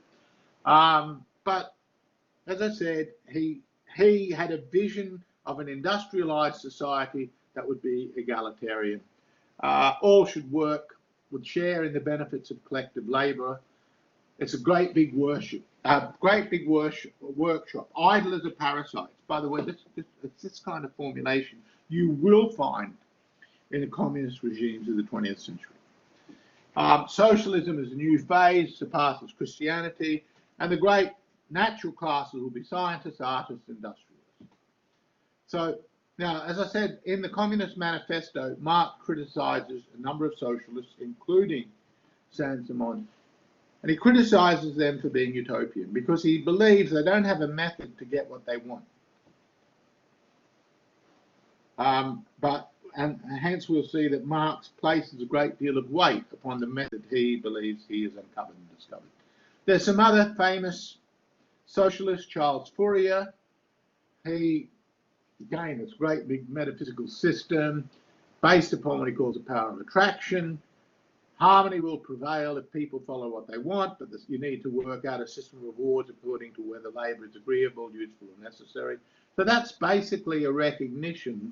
But as I said, he had a vision of an industrialized society that would be egalitarian. All should work, would share in the benefits of collective labor. It's a great big workshop. Idlers are parasites. By the way, it's this kind of formulation you will find in the communist regimes of the 20th century. Socialism is a new phase, surpasses Christianity, and the great natural classes will be scientists, artists, industrialists. So now, as I said, in the Communist Manifesto, Marx criticizes a number of socialists, including Saint-Simon, and he criticizes them for being utopian because he believes they don't have a method to get what they want. And hence we'll see that Marx places a great deal of weight upon the method he believes he has uncovered and discovered. There's some other famous socialists, Charles Fourier. He, again, it's a great big metaphysical system based upon what he calls the power of attraction. Harmony will prevail if people follow what they want, but you need to work out a system of rewards according to whether labour is agreeable, useful, or necessary. So that's basically a recognition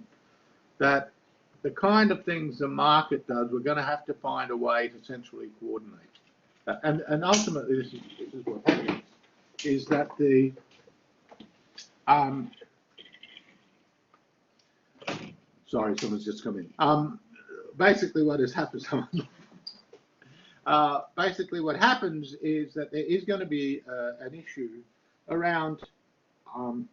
that the kind of things the market does, we're going to have to find a way to centrally coordinate. And ultimately, this is what happens, is that the sorry, someone's just come in. Basically, what has happened, Basically what happens is that there is going to be an issue around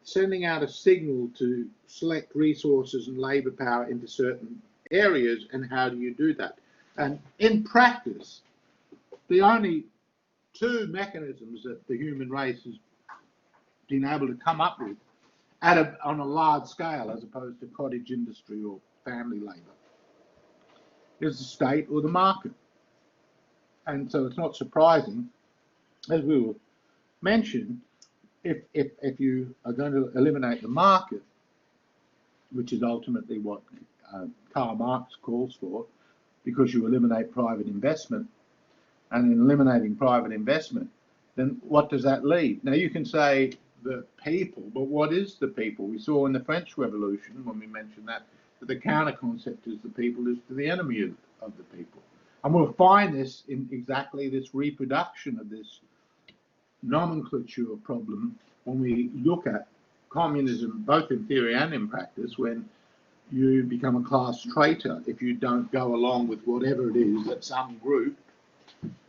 sending out a signal to select resources and labour power into certain areas, and how do you do that? And in practice, the only two mechanisms that the human race has been able to come up with on a large scale, as opposed to cottage industry or family labour, is the state or the market. And so it's not surprising, as we will mention, if you are going to eliminate the market, which is ultimately what Karl Marx calls for, because you eliminate private investment, and in eliminating private investment, then what does that leave? Now you can say the people, but what is the people? We saw in the French Revolution, when we mentioned that the counter concept is the people is to the enemy of the people. And we'll find this in exactly this reproduction of this nomenclature problem when we look at communism, both in theory and in practice, when you become a class traitor if you don't go along with whatever it is that some group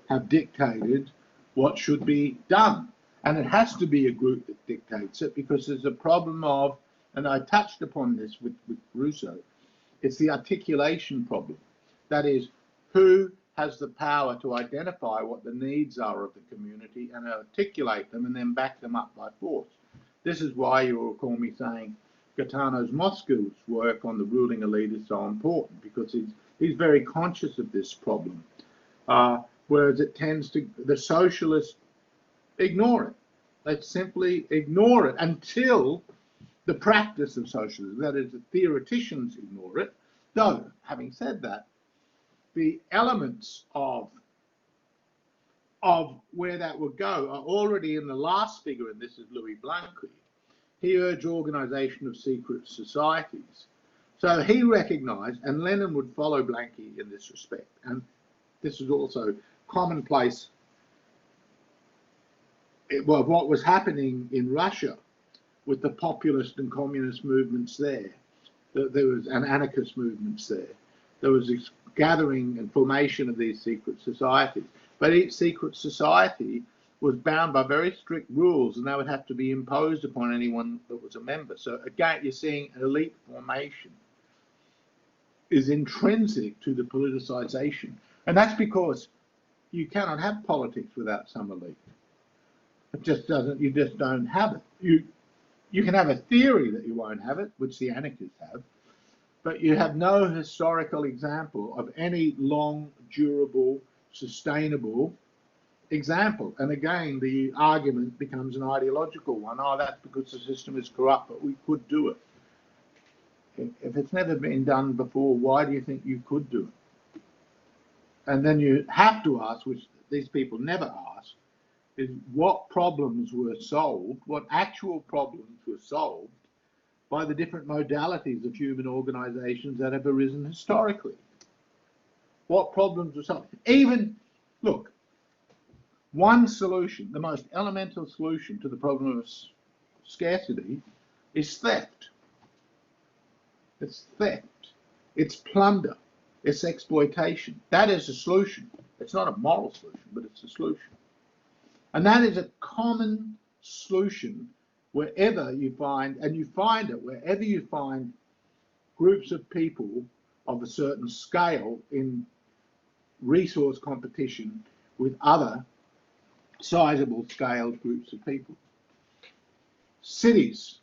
have dictated what should be done. And it has to be a group that dictates it, because there's a problem of, and I touched upon this with Rousseau, it's the articulation problem. That is, who has the power to identify what the needs are of the community and articulate them and then back them up by force. This is why you will recall me saying Gaetano's Moscow's work on the ruling elite is so important, because he's very conscious of this problem, whereas it tends to, the socialists ignore it. They simply ignore it until the practice of socialism, that is, the theoreticians ignore it. Though, having said that, the elements of where that would go are already in the last figure, and this is Louis Blanqui. He urged organisation of secret societies. So he recognised, and Lenin would follow Blanqui in this respect, and this is also commonplace. Well, what was happening in Russia with the populist and communist movements there, there was an anarchist movements there. There was this gathering and formation of these secret societies. But each secret society was bound by very strict rules, and they would have to be imposed upon anyone that was a member. So again, you're seeing elite formation is intrinsic to the politicization. And that's because you cannot have politics without some elite. It just doesn't, you just don't have it. You can have a theory that you won't have it, which the anarchists have, but you have no historical example of any long, durable, sustainable example. And again, the argument becomes an ideological one. Oh, that's because the system is corrupt, but we could do it. If it's never been done before, why do you think you could do it? And then you have to ask, which these people never ask, is what problems were solved, what actual problems were solved by the different modalities of human organizations that have arisen historically. What problems were solved? Even, look, one solution, the most elemental solution to the problem of scarcity is theft. It's theft. It's plunder. It's exploitation. That is a solution. It's not a moral solution, but it's a solution. And that is a common solution wherever you find, and you find it wherever you find groups of people of a certain scale in resource competition with other sizable scaled groups of people. Cities,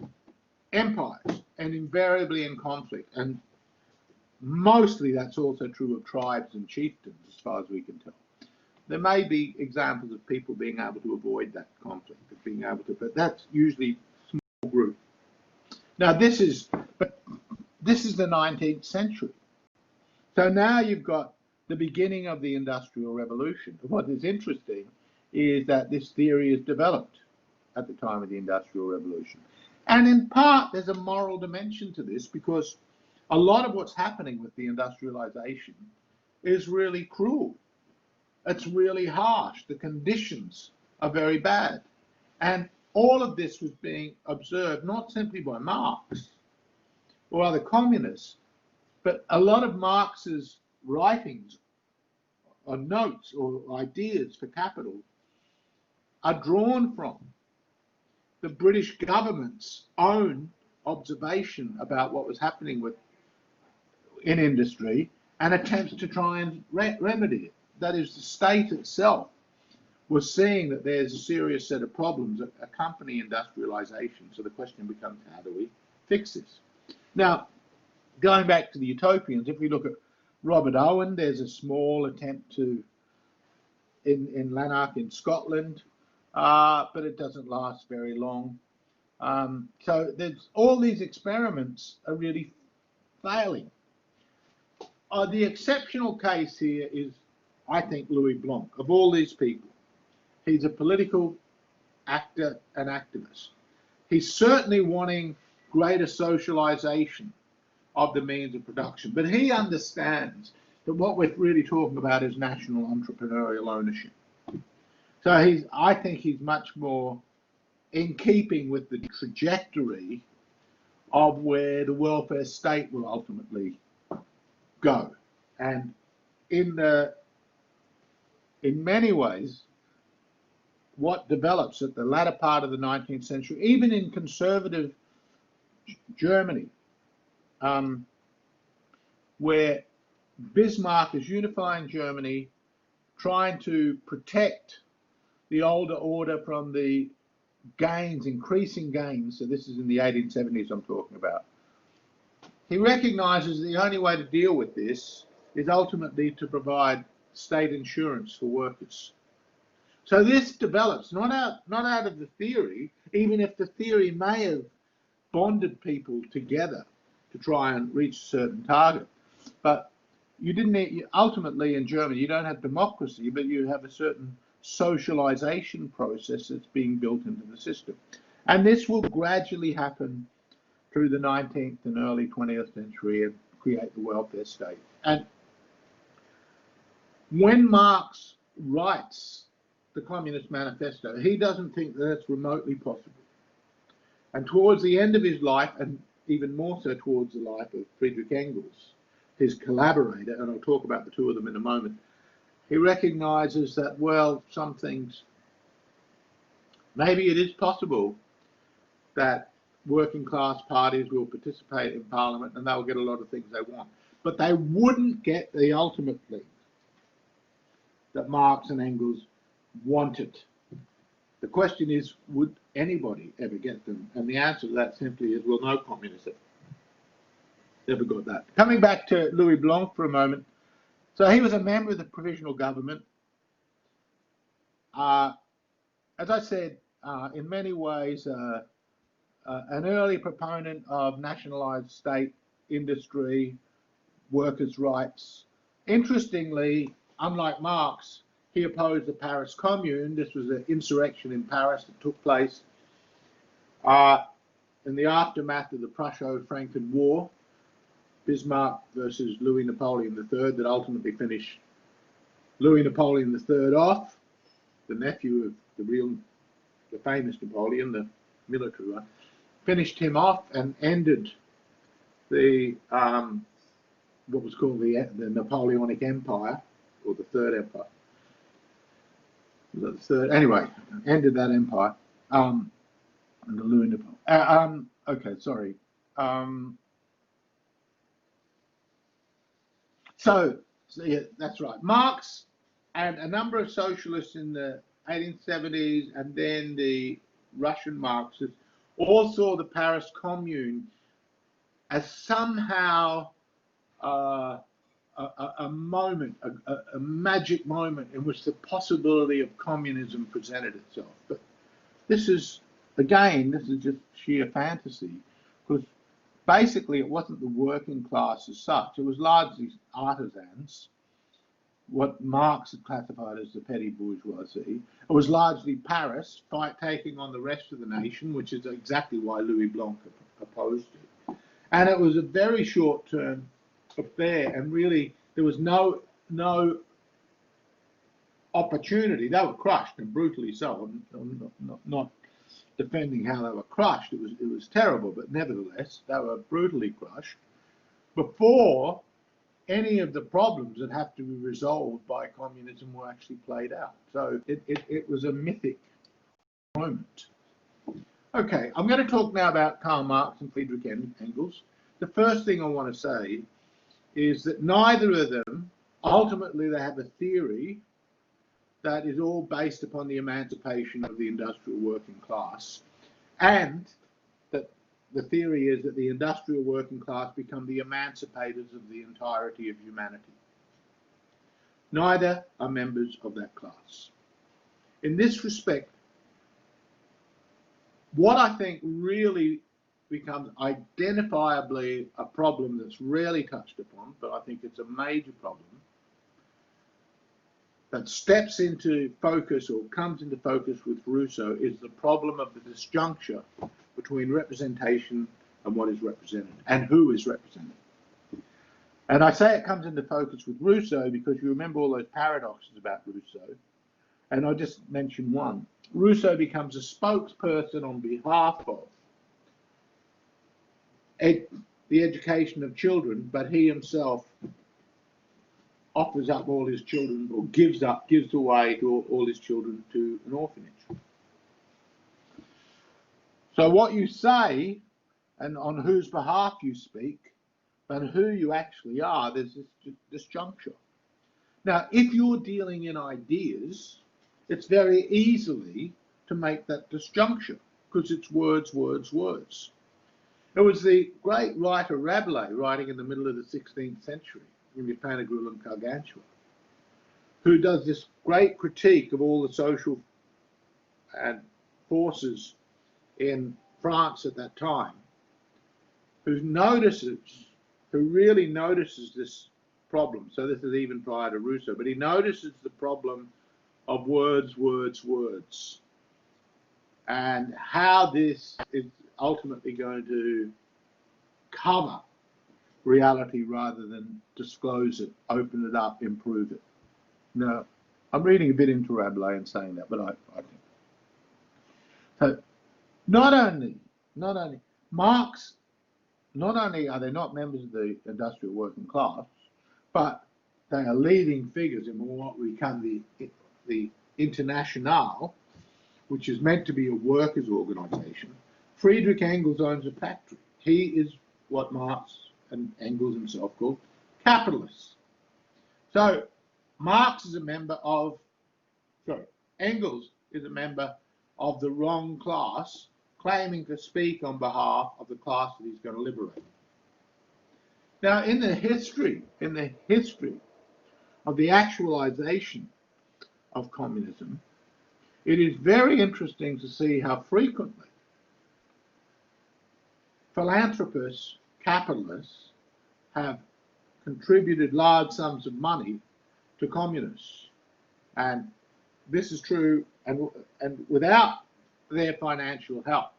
empires, and invariably in conflict, and mostly that's also true of tribes and chieftains as far as we can tell. There may be examples of people being able to avoid that conflict, of being able to, but that's usually a small group. Now this is the 19th century. So now you've got the beginning of the Industrial Revolution. What is interesting is that this theory is developed at the time of the Industrial Revolution. And in part, there's a moral dimension to this, because a lot of what's happening with the industrialization is really cruel. It's really harsh. The conditions are very bad. And all of this was being observed not simply by Marx or other communists, but a lot of Marx's writings notes or ideas for capital are drawn from the British government's own observation about what was happening in industry and attempts to try and remedy it. That is, the state itself was seeing that there's a serious set of problems that accompany industrialization. So the question becomes, how do we fix this? Now, going back to the utopians, if we look at Robert Owen, there's a small attempt in Lanark in Scotland, but it doesn't last very long. So there's all these experiments are really failing. The exceptional case here is, I think, Louis Blanc. Of all these people, he's a political actor and activist. He's certainly wanting greater socialization of the means of production, but he understands that what we're really talking about is national entrepreneurial ownership. So I think he's much more in keeping with the trajectory of where the welfare state will ultimately go. And in many ways, what develops at the latter part of the 19th century, even in conservative Germany, where Bismarck is unifying Germany, trying to protect the older order from the gains, increasing gains. So this is in the 1870s I'm talking about. He recognizes the only way to deal with this is ultimately to provide state insurance for workers. So this develops not out of the theory, even if the theory may have bonded people together to try and reach a certain target. But you didn't need, ultimately in Germany, you don't have democracy, but you have a certain socialization process that's being built into the system. And this will gradually happen through the 19th and early 20th century and create the welfare state. And when Marx writes the Communist Manifesto, he doesn't think that that's remotely possible. And towards the end of his life, and even more so towards the life of Friedrich Engels, his collaborator, and I'll talk about the two of them in a moment, he recognizes that, well, some things, maybe it is possible that working class parties will participate in parliament and they'll get a lot of things they want, but they wouldn't get the ultimate thing that Marx and Engels wanted. The question is, would anybody ever get them? And the answer to that simply is, well, no communist ever got that. Coming back to Louis Blanc for a moment. So he was a member of the provisional government. As I said, in many ways, an early proponent of nationalized state industry, workers' rights. Interestingly, unlike Marx, he opposed the Paris Commune. This was an insurrection in Paris that took place in the aftermath of the Prusso-Franken War, Bismarck versus Louis Napoleon III, that ultimately finished Louis Napoleon III off, the nephew of the famous Napoleon, the military one, finished him off and ended the what was called the Napoleonic Empire, or the Third Empire. The third, anyway, ended that empire. And the Louis Napoleon. Okay, sorry. So yeah, that's right. Marx and a number of socialists in the 1870s, and then the Russian Marxists, all saw the Paris Commune as somehow a moment, a magic moment in which the possibility of communism presented itself. But this is, again, this is just sheer fantasy, because basically it wasn't the working class as such. It was largely artisans, what Marx had classified as the petty bourgeoisie. It was largely Paris taking on the rest of the nation, which is exactly why Louis Blanc opposed it. And it was a very short-term affair, and really there was no opportunity. They were crushed, and brutally so. I'm not defending how they were crushed. It was terrible, but nevertheless they were brutally crushed before any of the problems that have to be resolved by communism were actually played out. So it was a mythic moment. Okay, I'm going to talk now about Karl Marx and Friedrich Engels. The first thing I want to say is that neither of them, ultimately they have a theory that is all based upon the emancipation of the industrial working class, and that the theory is that the industrial working class become the emancipators of the entirety of humanity. Neither are members of that class. In this respect, what I think really becomes identifiably a problem that's rarely touched upon, but I think it's a major problem, that steps into focus or comes into focus with Rousseau, is the problem of the disjuncture between representation and what is represented, and who is represented. And I say it comes into focus with Rousseau because you remember all those paradoxes about Rousseau, and I'll just mention one. Rousseau becomes a spokesperson on behalf of the education of children, but he himself offers up all his children, or gives away to all his children to an orphanage. So what you say, and on whose behalf you speak, but who you actually are, there's this disjuncture. Now, if you're dealing in ideas, it's very easily to make that disjuncture, because it's words, words, words. It was the great writer Rabelais, writing in the middle of the 16th century, in the Pantagruel and Gargantua, who does this great critique of all the social and forces in France at that time, who really notices this problem. So this is even prior to Rousseau, but he notices the problem of words, words, words, and how this is ultimately going to cover reality rather than disclose it, open it up, improve it. Now, I'm reading a bit into Rabelais and saying that, but I think. So, not only Marx, not only are they not members of the industrial working class, but they are leading figures in what will become the Internationale, which is meant to be a workers' organisation. Friedrich Engels owns a factory. He is what Marx and Engels himself called capitalists. So Engels is a member of the wrong class, claiming to speak on behalf of the class that he's going to liberate. Now, in the history of the actualization of communism, it is very interesting to see how frequently philanthropists, capitalists, have contributed large sums of money to communists. And this is true, and without their financial help,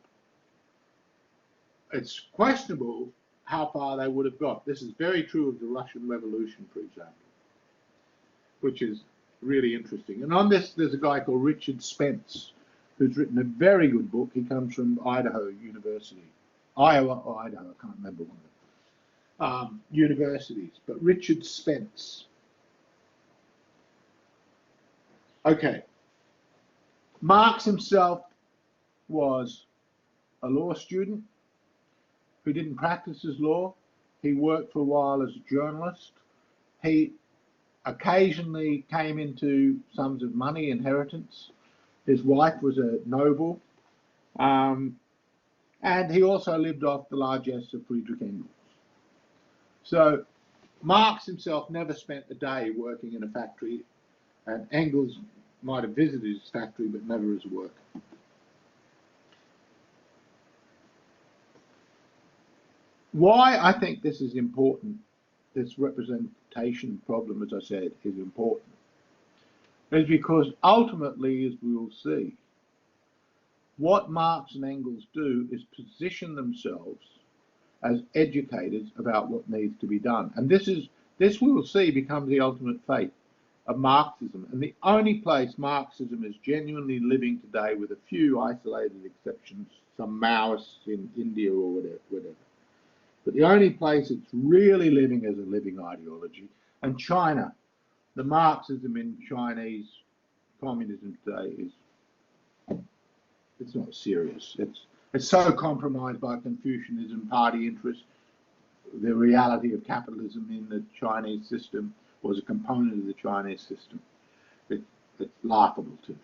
it's questionable how far they would have got. This is very true of the Russian Revolution, for example, which is really interesting. And on this, there's a guy called Richard Spence, who's written a very good book. He comes from Iowa University, or Idaho, I can't remember one of them, universities, but Richard Spence. Okay, Marx himself was a law student who didn't practice his law. He worked for a while as a journalist. He occasionally came into sums of money, inheritance. His wife was a noble. And he also lived off the largesse of Friedrich Engels. So Marx himself never spent a day working in a factory, and Engels might have visited his factory, but never as a worker. Why I think this is important, this representation problem, as I said, is important, is because ultimately, as we will see, what Marx and Engels do is position themselves as educators about what needs to be done. And this we will see becomes the ultimate fate of Marxism. And the only place Marxism is genuinely living today, with a few isolated exceptions, some Maoists in India or whatever, but the only place it's really living as a living ideology. And China, the Marxism in Chinese communism today it's not serious. It's so compromised by Confucianism, party interests, the reality of capitalism in the Chinese system was a component of the Chinese system. It's laughable to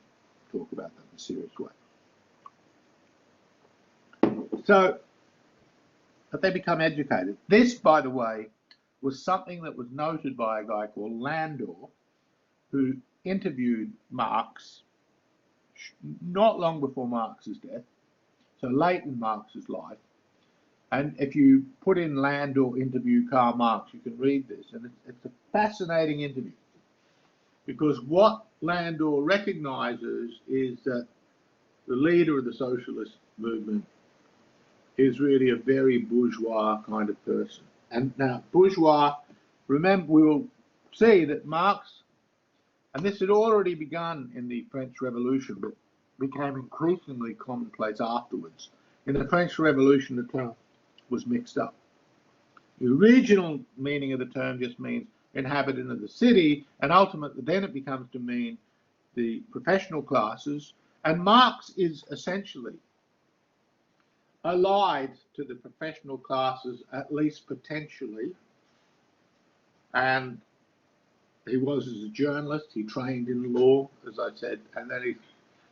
talk about that in a serious way. So, but they become educated. This, by the way, was something that was noted by a guy called Landor, who interviewed Marx not long before Marx's death, so late in Marx's life. And if you put in Landor interview Karl Marx, you can read this, and it's a fascinating interview, because what Landor recognizes is that the leader of the socialist movement is really a very bourgeois kind of person. And now, bourgeois, remember, we will see that Marx, and this had already begun in the French Revolution, but became increasingly commonplace afterwards. In the French Revolution, the term was mixed up. The original meaning of the term just means inhabitant of the city, and ultimately then it becomes to mean the professional classes. And Marx is essentially allied to the professional classes, at least potentially, and he was as a journalist, he trained in law, as I said, and then he's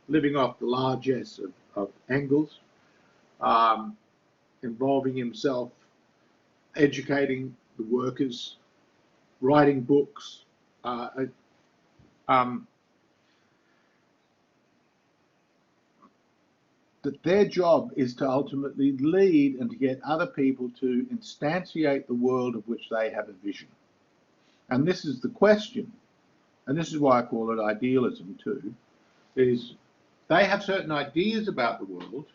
living off the largesse of Engels, involving himself, educating the workers, writing books, that their job is to ultimately lead and to get other people to instantiate the world of which they have a vision. And this is the question, and this is why I call it idealism too, is they have certain ideas about the world,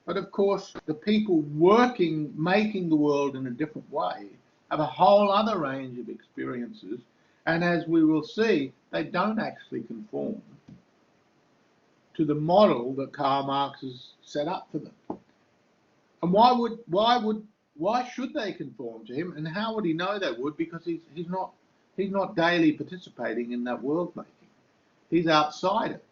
but of course the people working, making the world in a different way, have a whole other range of experiences, and as we will see, they don't actually conform to the model that Karl Marx has set up for them. And why should they conform to him? And how would he know they would? Because he's not daily participating in that world making. He's outside it.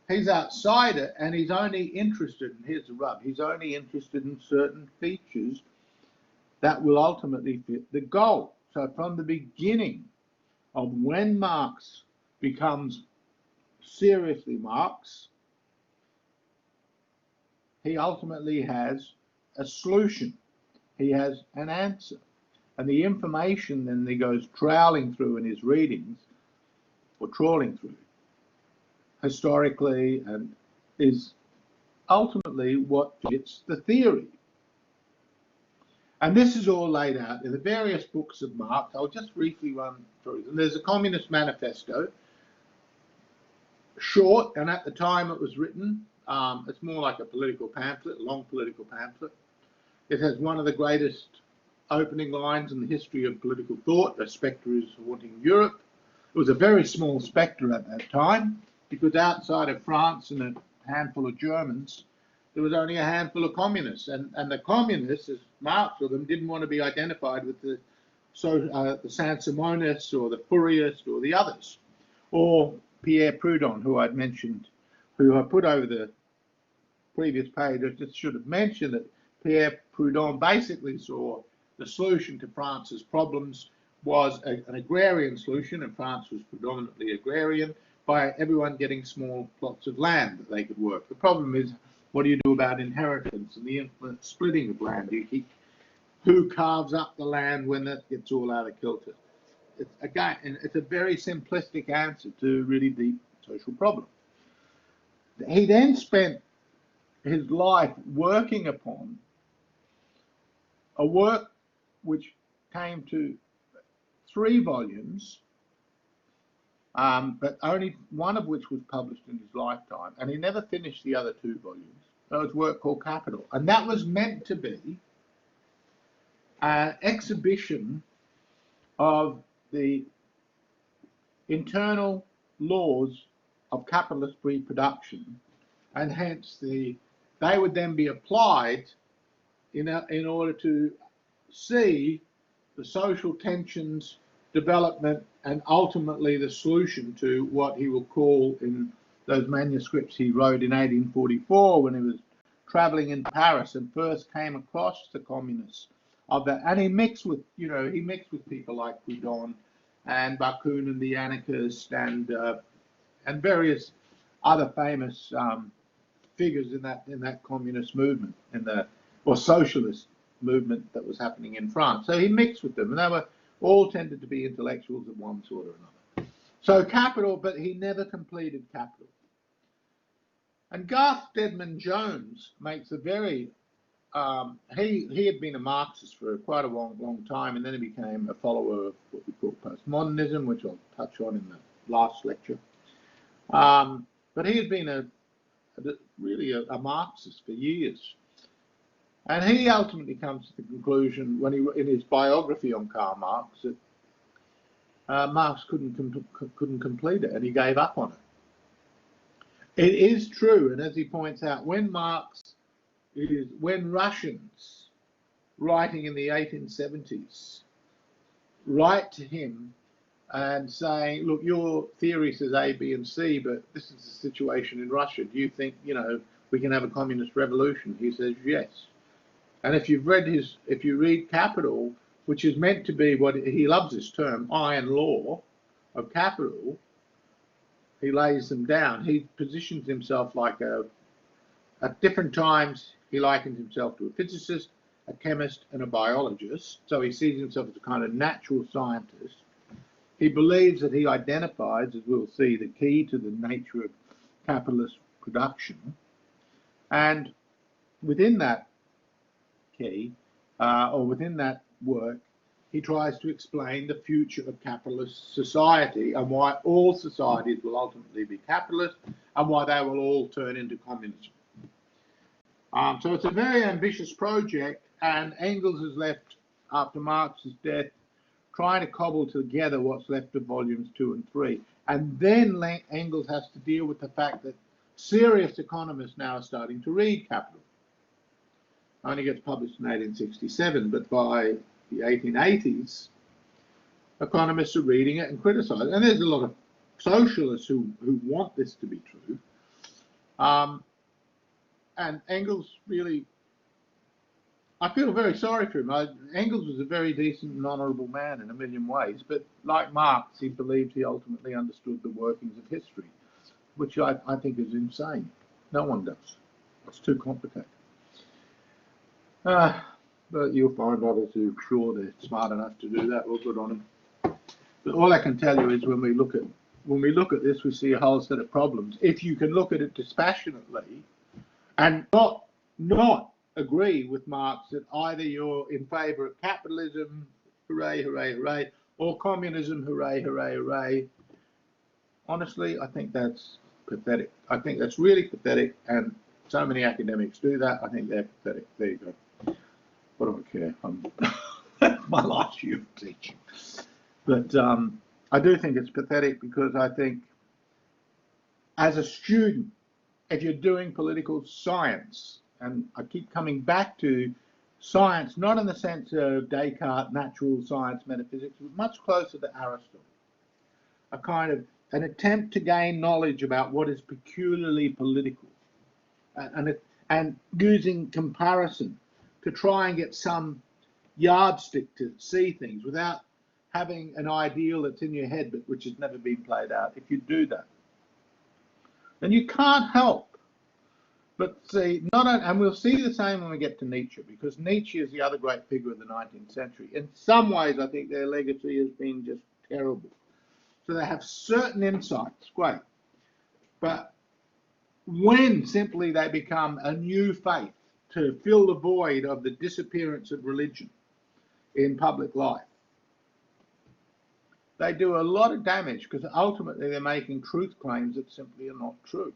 He's outside it, and he's only interested, and here's the rub, he's only interested in certain features that will ultimately fit the goal. So from the beginning of when Marx becomes seriously Marx, he ultimately has a solution. He has an answer. And the information then he goes trawling through in his readings, or trawling through, historically, and is ultimately what fits the theory. And this is all laid out in the various books of Marx. I'll just briefly run through them. There's a Communist Manifesto, short, and at the time it was written, it's more like a political pamphlet, a long political pamphlet. It has one of the greatest opening lines in the history of political thought: "A spectre is haunting Europe." It was a very small spectre at that time, because outside of France and a handful of Germans, there was only a handful of communists. And the communists, as Marx saw them, didn't want to be identified with the Saint-Simonists or the Fourierists or the others, or Pierre Proudhon, who I'd mentioned, who I put over the previous page. I just should have mentioned that Pierre Proudhon basically saw the solution to France's problems was an agrarian solution, and France was predominantly agrarian, by everyone getting small plots of land that they could work. The problem is, what do you do about inheritance and the infinite splitting of land? Who carves up the land when that gets all out of kilter? It's a very simplistic answer to a really deep social problem. He then spent his life working upon a work which came to 3 volumes, but only one of which was published in his lifetime, and he never finished the other 2 volumes. That was a work called Capital, and that was meant to be an exhibition of the internal laws of capitalist reproduction, and hence they would then be applied in order to see the social tensions, development, and ultimately the solution to what he will call in those manuscripts he wrote in 1844 when he was traveling in Paris and first came across the communists of that. And he mixed with, he mixed with people like Proudhon and Bakunin, the anarchist, and various other famous figures in that communist movement, or socialist movement that was happening in France. So he mixed with them, and they were all tended to be intellectuals of one sort or another. So Capital, but he never completed Capital. And Garth Stedman Jones makes a very, he had been a Marxist for quite a long time, and then he became a follower of what we call postmodernism, which I'll touch on in the last lecture. But he had been really a Marxist for years. And he ultimately comes to the conclusion, in his biography on Karl Marx, that Marx couldn't complete it, and he gave up on it. It is true, and as he points out, when Russians writing in the 1870s write to him and saying, look, your theory says A, B, and C, but this is the situation in Russia. Do you think, we can have a communist revolution? He says yes. And if you read Capital, which is meant to be what he loves this term, iron law of capital, he lays them down. He positions himself like at different times, he likens himself to a physicist, a chemist, and a biologist. So he sees himself as a kind of natural scientist. He believes that he identifies, as we'll see, the key to the nature of capitalist production. And within that key, or within that work, he tries to explain the future of capitalist society and why all societies will ultimately be capitalist and why they will all turn into communism. So it's a very ambitious project, and Engels is left, after Marx's death, trying to cobble together what's left of volumes 2 and 3. And then Engels has to deal with the fact that serious economists now are starting to read Capital. It only gets published in 1867, but by the 1880s, economists are reading it and criticizing it. And there's a lot of socialists who want this to be true. And Engels really, I feel very sorry for him. Engels was a very decent and honourable man in a million ways, but like Marx, he believed he ultimately understood the workings of history, which I think is insane. No one does. It's too complicated. But you'll find others who are sure they're smart enough to do that. Well, good on them. But all I can tell you is when we look at this, we see a whole set of problems. If you can look at it dispassionately and not agree with Marx that either you're in favour of capitalism, hooray, hooray, hooray, or communism, hooray, hooray, hooray. Honestly, I think that's pathetic. I think that's really pathetic, and so many academics do that. I think they're pathetic. There you go. What do I care? That's my last year of teaching. But I do think it's pathetic because I think as a student, if you're doing political science, and I keep coming back to science, not in the sense of Descartes, natural science, metaphysics, but much closer to Aristotle. A kind of an attempt to gain knowledge about what is peculiarly political, and using comparison to try and get some yardstick to see things without having an ideal that's in your head but which has never been played out. If you do that, then you can't help but see, and we'll see the same when we get to Nietzsche, because Nietzsche is the other great figure of the 19th century. In some ways, I think their legacy has been just terrible. So they have certain insights, great. But when simply they become a new faith to fill the void of the disappearance of religion in public life, they do a lot of damage because ultimately they're making truth claims that simply are not true.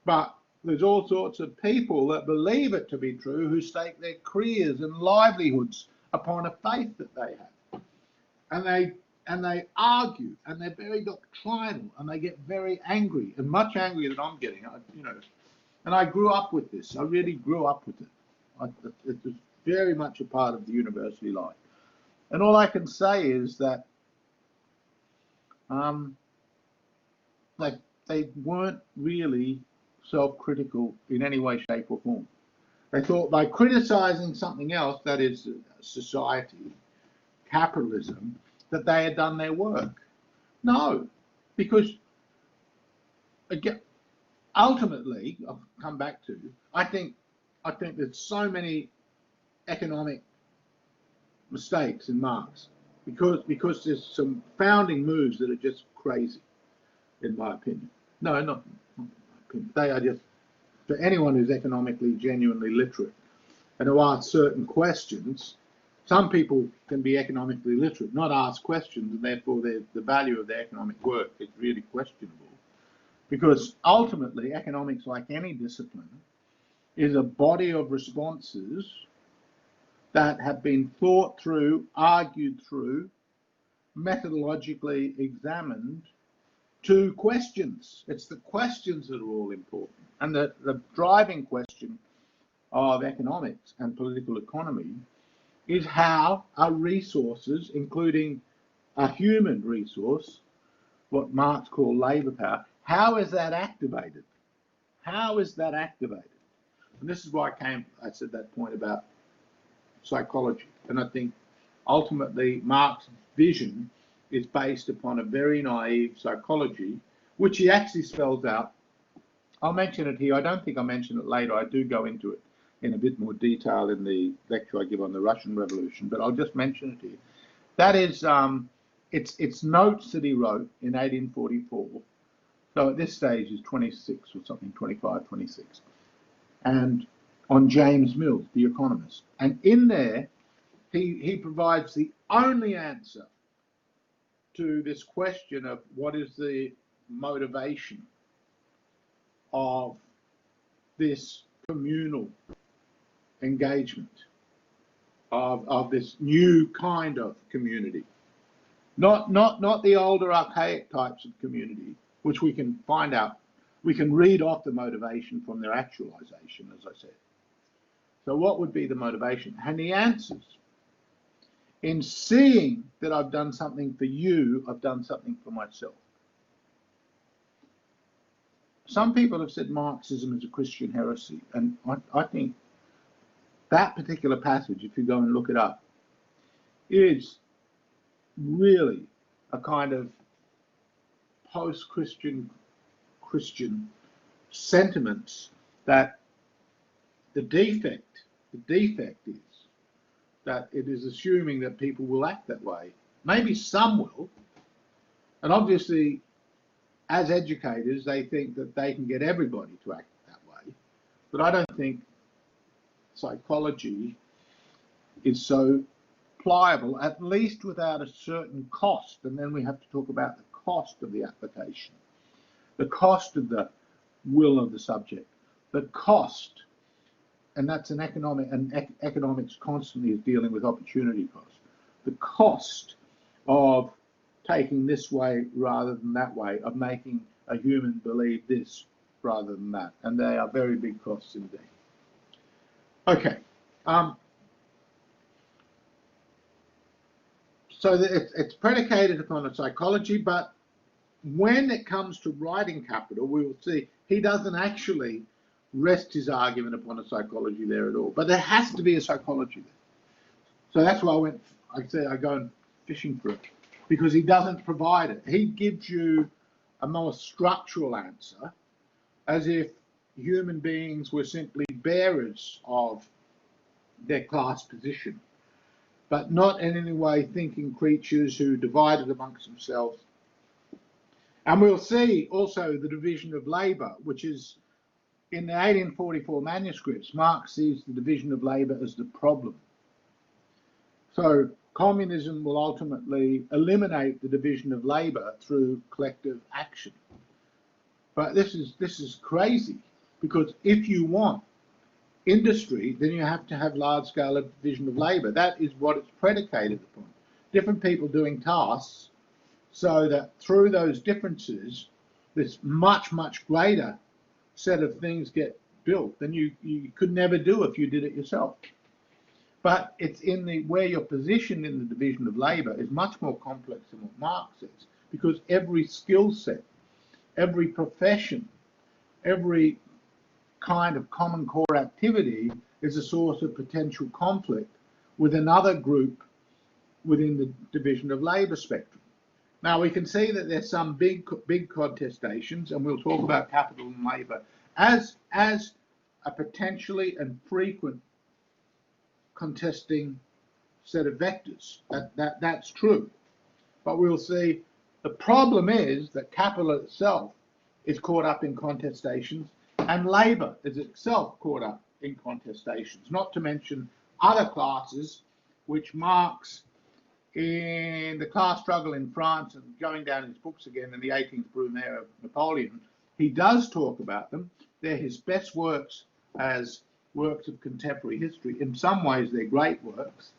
But there's all sorts of people that believe it to be true who stake their careers and livelihoods upon a faith that they have. And they argue, and they're very doctrinal, and they get very angry, and much angrier than I'm getting, And I grew up with this. I really grew up with it. It was very much a part of the university life. And all I can say is that like they weren't really self-critical in any way, shape, or form. They thought by criticizing something else, that is society, capitalism, that they had done their work. No, because again, ultimately, I'll come back to, I think there's so many economic mistakes in Marx because there's some founding moves that are just crazy, in my opinion. No, not my opinion. They are just, for anyone who's economically genuinely literate and who asks certain questions. Some people can be economically literate, not ask questions, and therefore the value of their economic work is really questionable. Because ultimately, economics, like any discipline, is a body of responses that have been thought through, argued through, methodologically examined to questions. It's the questions that are all important. And the driving question of economics and political economy is how are resources, including a human resource, what Marx called labour power, how is that activated? How is that activated? And this is why I said that point about psychology. And I think ultimately Marx's vision is based upon a very naive psychology, which he actually spells out. I'll mention it here. I don't think I'll mention it later. I do go into it in a bit more detail in the lecture I give on the Russian Revolution, but I'll just mention it here. That is, it's notes that he wrote in 1844. So at this stage he's 26 or something, 25, 26. And on James Mill, the economist. And in there, he provides the only answer to this question of what is the motivation of this communal engagement, of this new kind of community. Not the older archaic types of community, which we can find out, we can read off the motivation from their actualization, as I said. So what would be the motivation? And the answers, in seeing that I've done something for you, I've done something for myself. Some people have said Marxism is a Christian heresy, and I think that particular passage, if you go and look it up, is really a kind of post-Christian Christian sentiments that the defect is that it is assuming that people will act that way. Maybe some will, and obviously as educators they think that they can get everybody to act that way, but I don't think psychology is so pliable, at least without a certain cost. And then we have to talk about the cost of the application, the cost of the will of the subject, the cost, and that's an economics constantly is dealing with opportunity cost, the cost of taking this way rather than that way, of making a human believe this rather than that, and they are very big costs indeed. Okay, so it's predicated upon a psychology, but when it comes to writing Capital, we will see he doesn't actually rest his argument upon a psychology there at all. But there has to be a psychology there. So that's why I go and fishing for it, because he doesn't provide it. He gives you a more structural answer, as if human beings were simply bearers of their class position, but not in any way thinking creatures who divided amongst themselves. And we'll see also the division of labour, which is in the 1844 manuscripts, Marx sees the division of labour as the problem. So communism will ultimately eliminate the division of labour through collective action. But this is crazy, because if you want industry, then you have to have large-scale division of labour. That is what it's predicated upon. Different people doing tasks, so that through those differences, this much, much greater set of things get built than you could never do if you did it yourself. But it's in the where you're positioned in the division of labour is much more complex than what Marx says, because every skill set, every profession, every kind of common core activity is a source of potential conflict with another group within the division of labour spectrum. Now we can see that there's some big contestations, and we'll talk about capital and labour as a potentially and frequent contesting set of vectors. That's true. But we'll see the problem is that capital itself is caught up in contestations, and labour is itself caught up in contestations, not to mention other classes, which Marx, in the class struggle in France and going down his books again in the 18th Brumaire of Napoleon, he does talk about them. They're his best works as works of contemporary history. In some ways, they're great works.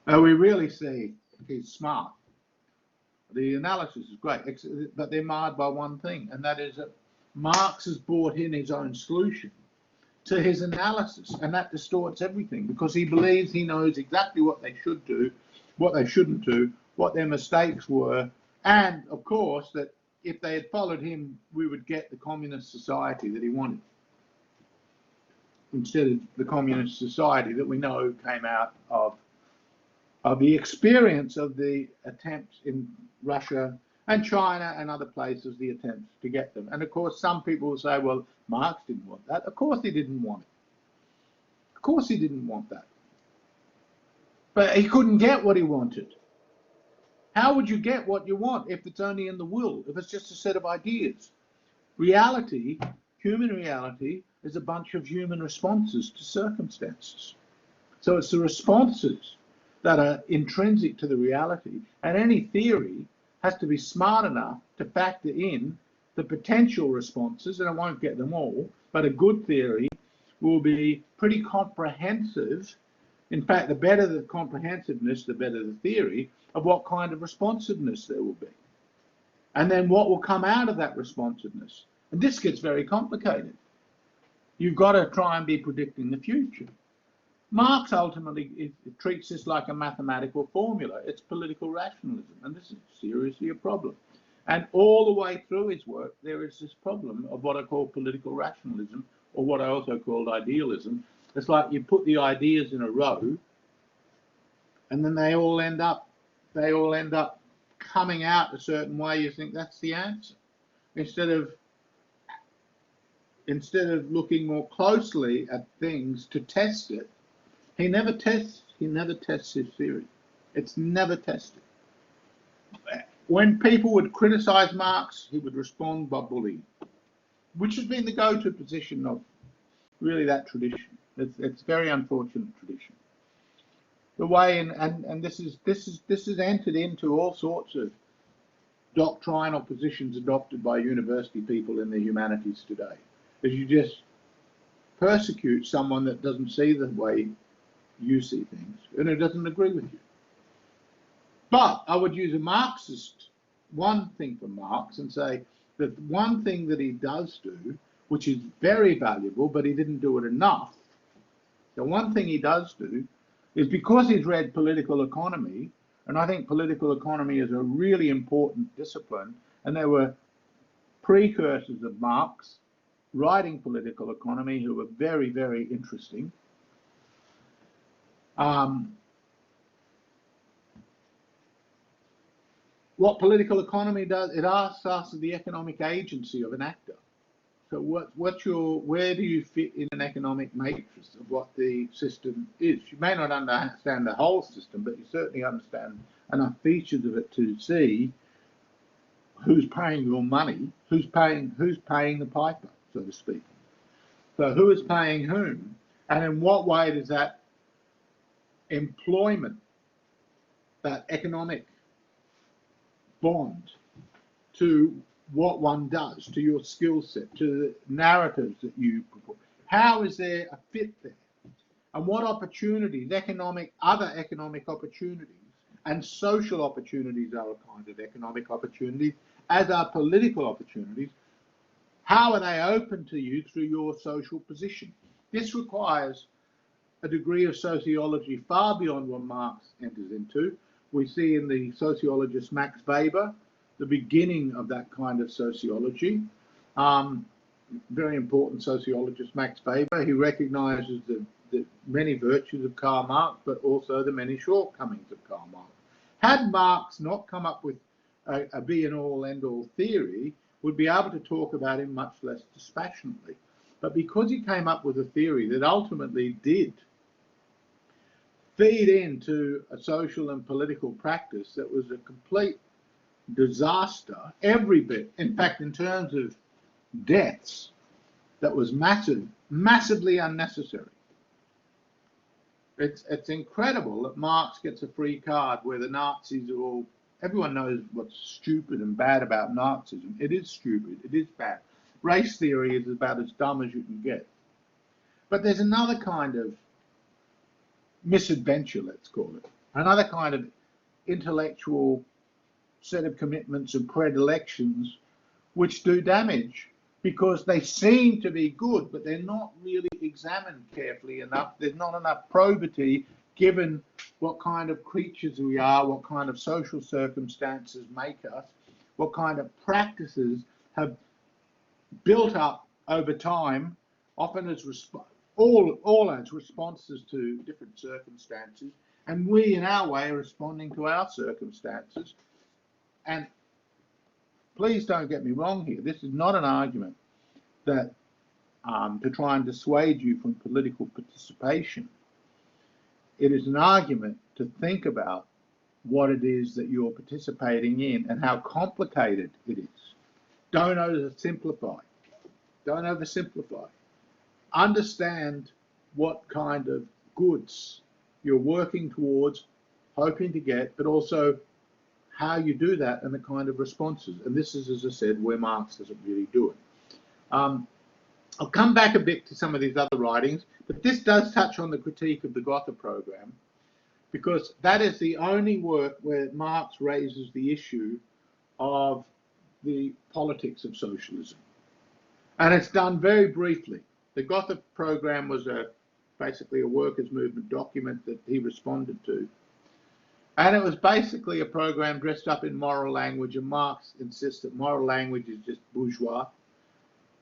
We really see he's smart. The analysis is great, but they're marred by one thing, and that is that Marx has brought in his own solution to his analysis, and that distorts everything because he believes he knows exactly what they should do, what they shouldn't do, what their mistakes were, and of course that if they had followed him, we would get the communist society that he wanted, instead of the communist society that we know came out of the experience of the attempts in Russia and China and other places, the attempts to get them. And of course, some people will say, well, Marx didn't want that. Of course he didn't want it. Of course he didn't want that. But he couldn't get what he wanted. How would you get what you want if it's only in the will, if it's just a set of ideas? Reality, human reality, is a bunch of human responses to circumstances. So it's the responses that are intrinsic to the reality, and any theory has to be smart enough to factor in the potential responses, and I won't get them all, but a good theory will be pretty comprehensive. In fact, the better the comprehensiveness, the better the theory of what kind of responsiveness there will be. And then what will come out of that responsiveness. And this gets very complicated. You've got to try and be predicting the future. Marx ultimately treats this like a mathematical formula. It's political rationalism, and this is seriously a problem. And all the way through his work, there is this problem of what I call political rationalism, or what I also called idealism. It's like you put the ideas in a row, and then they all end up coming out a certain way. You think that's the answer, instead of looking more closely at things to test it. He never tests his theory. It's never tested. When people would criticize Marx, he would respond by bullying, which has been the go-to position of really that tradition. It's a very unfortunate tradition. The way and this is entered into all sorts of doctrinal positions adopted by university people in the humanities today. Is you just persecute someone that doesn't see the way you see things, and it doesn't agree with you. But I would use a Marxist one thing from Marx and say that one thing that he does do, which is very valuable, but he didn't do it enough. The one thing he does do is, because he's read political economy, and I think political economy is a really important discipline, and there were precursors of Marx writing political economy who were very, very interesting. What political economy does, it asks us the economic agency of an actor. So where do you fit in an economic matrix of what the system is? You may not understand the whole system, but you certainly understand enough features of it to see who's paying your money, who's paying the piper, so to speak. So who is paying whom, and in what way does that employment, that economic bond to what one does, to your skill set, to the narratives that you propose, how is there a fit there? And what opportunities, other economic opportunities and social opportunities are a kind of economic opportunities, as are political opportunities, How are they open to you through your social position? This requires a degree of sociology far beyond what Marx enters into. We see in the sociologist Max Weber the beginning of that kind of sociology. Very important sociologist Max Weber. He recognizes the many virtues of Karl Marx, but also the many shortcomings of Karl Marx. Had Marx not come up with a be-and-all, end-all theory, we'd be able to talk about him much less dispassionately. But because he came up with a theory that ultimately did feed into a social and political practice that was a complete disaster, every bit, in fact, in terms of deaths, that was massively unnecessary. It's incredible that Marx gets a free card where the Nazis are all, everyone knows what's stupid and bad about Nazism. It is stupid, it is bad. Race theory is about as dumb as you can get. But there's another kind of misadventure, let's call it, another kind of intellectual set of commitments and predilections which do damage because they seem to be good, but they're not really examined carefully enough. There's not enough probity given what kind of creatures we are, what kind of social circumstances make us, what kind of practices have built up over time, often as all as responses to different circumstances, and we in our way are responding to our circumstances. And please don't get me wrong here, this is not an argument that to try and dissuade you from political participation. It is an argument to think about what it is that you're participating in and how complicated it is. Don't oversimplify. Don't oversimplify. Understand what kind of goods you're working towards, hoping to get, but also how you do that and the kind of responses. And this is, as I said, where Marx doesn't really do it. I'll come back a bit to some of these other writings, but this does touch on the critique of the Gotha program, because that is the only work where Marx raises the issue of the politics of socialism. And it's done very briefly. The Gotha program was basically a workers' movement document that he responded to. And it was basically a program dressed up in moral language, and Marx insists that moral language is just bourgeois,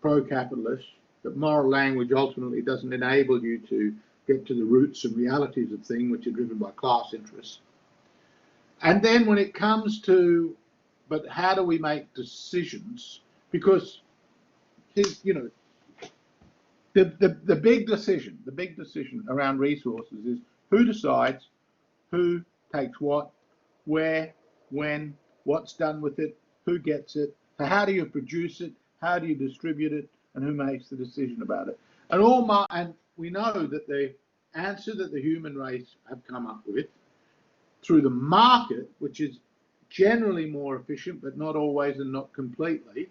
pro-capitalist, that moral language ultimately doesn't enable you to get to the roots and realities of things which are driven by class interests. And then when it comes to, but how do we make decisions? Because, you know, the big decision around resources is who decides, who takes what, where, when, what's done with it, who gets it, so how do you produce it, how do you distribute it, and who makes the decision about it. And we know that the answer that the human race have come up with through the market, which is generally more efficient, but not always and not completely.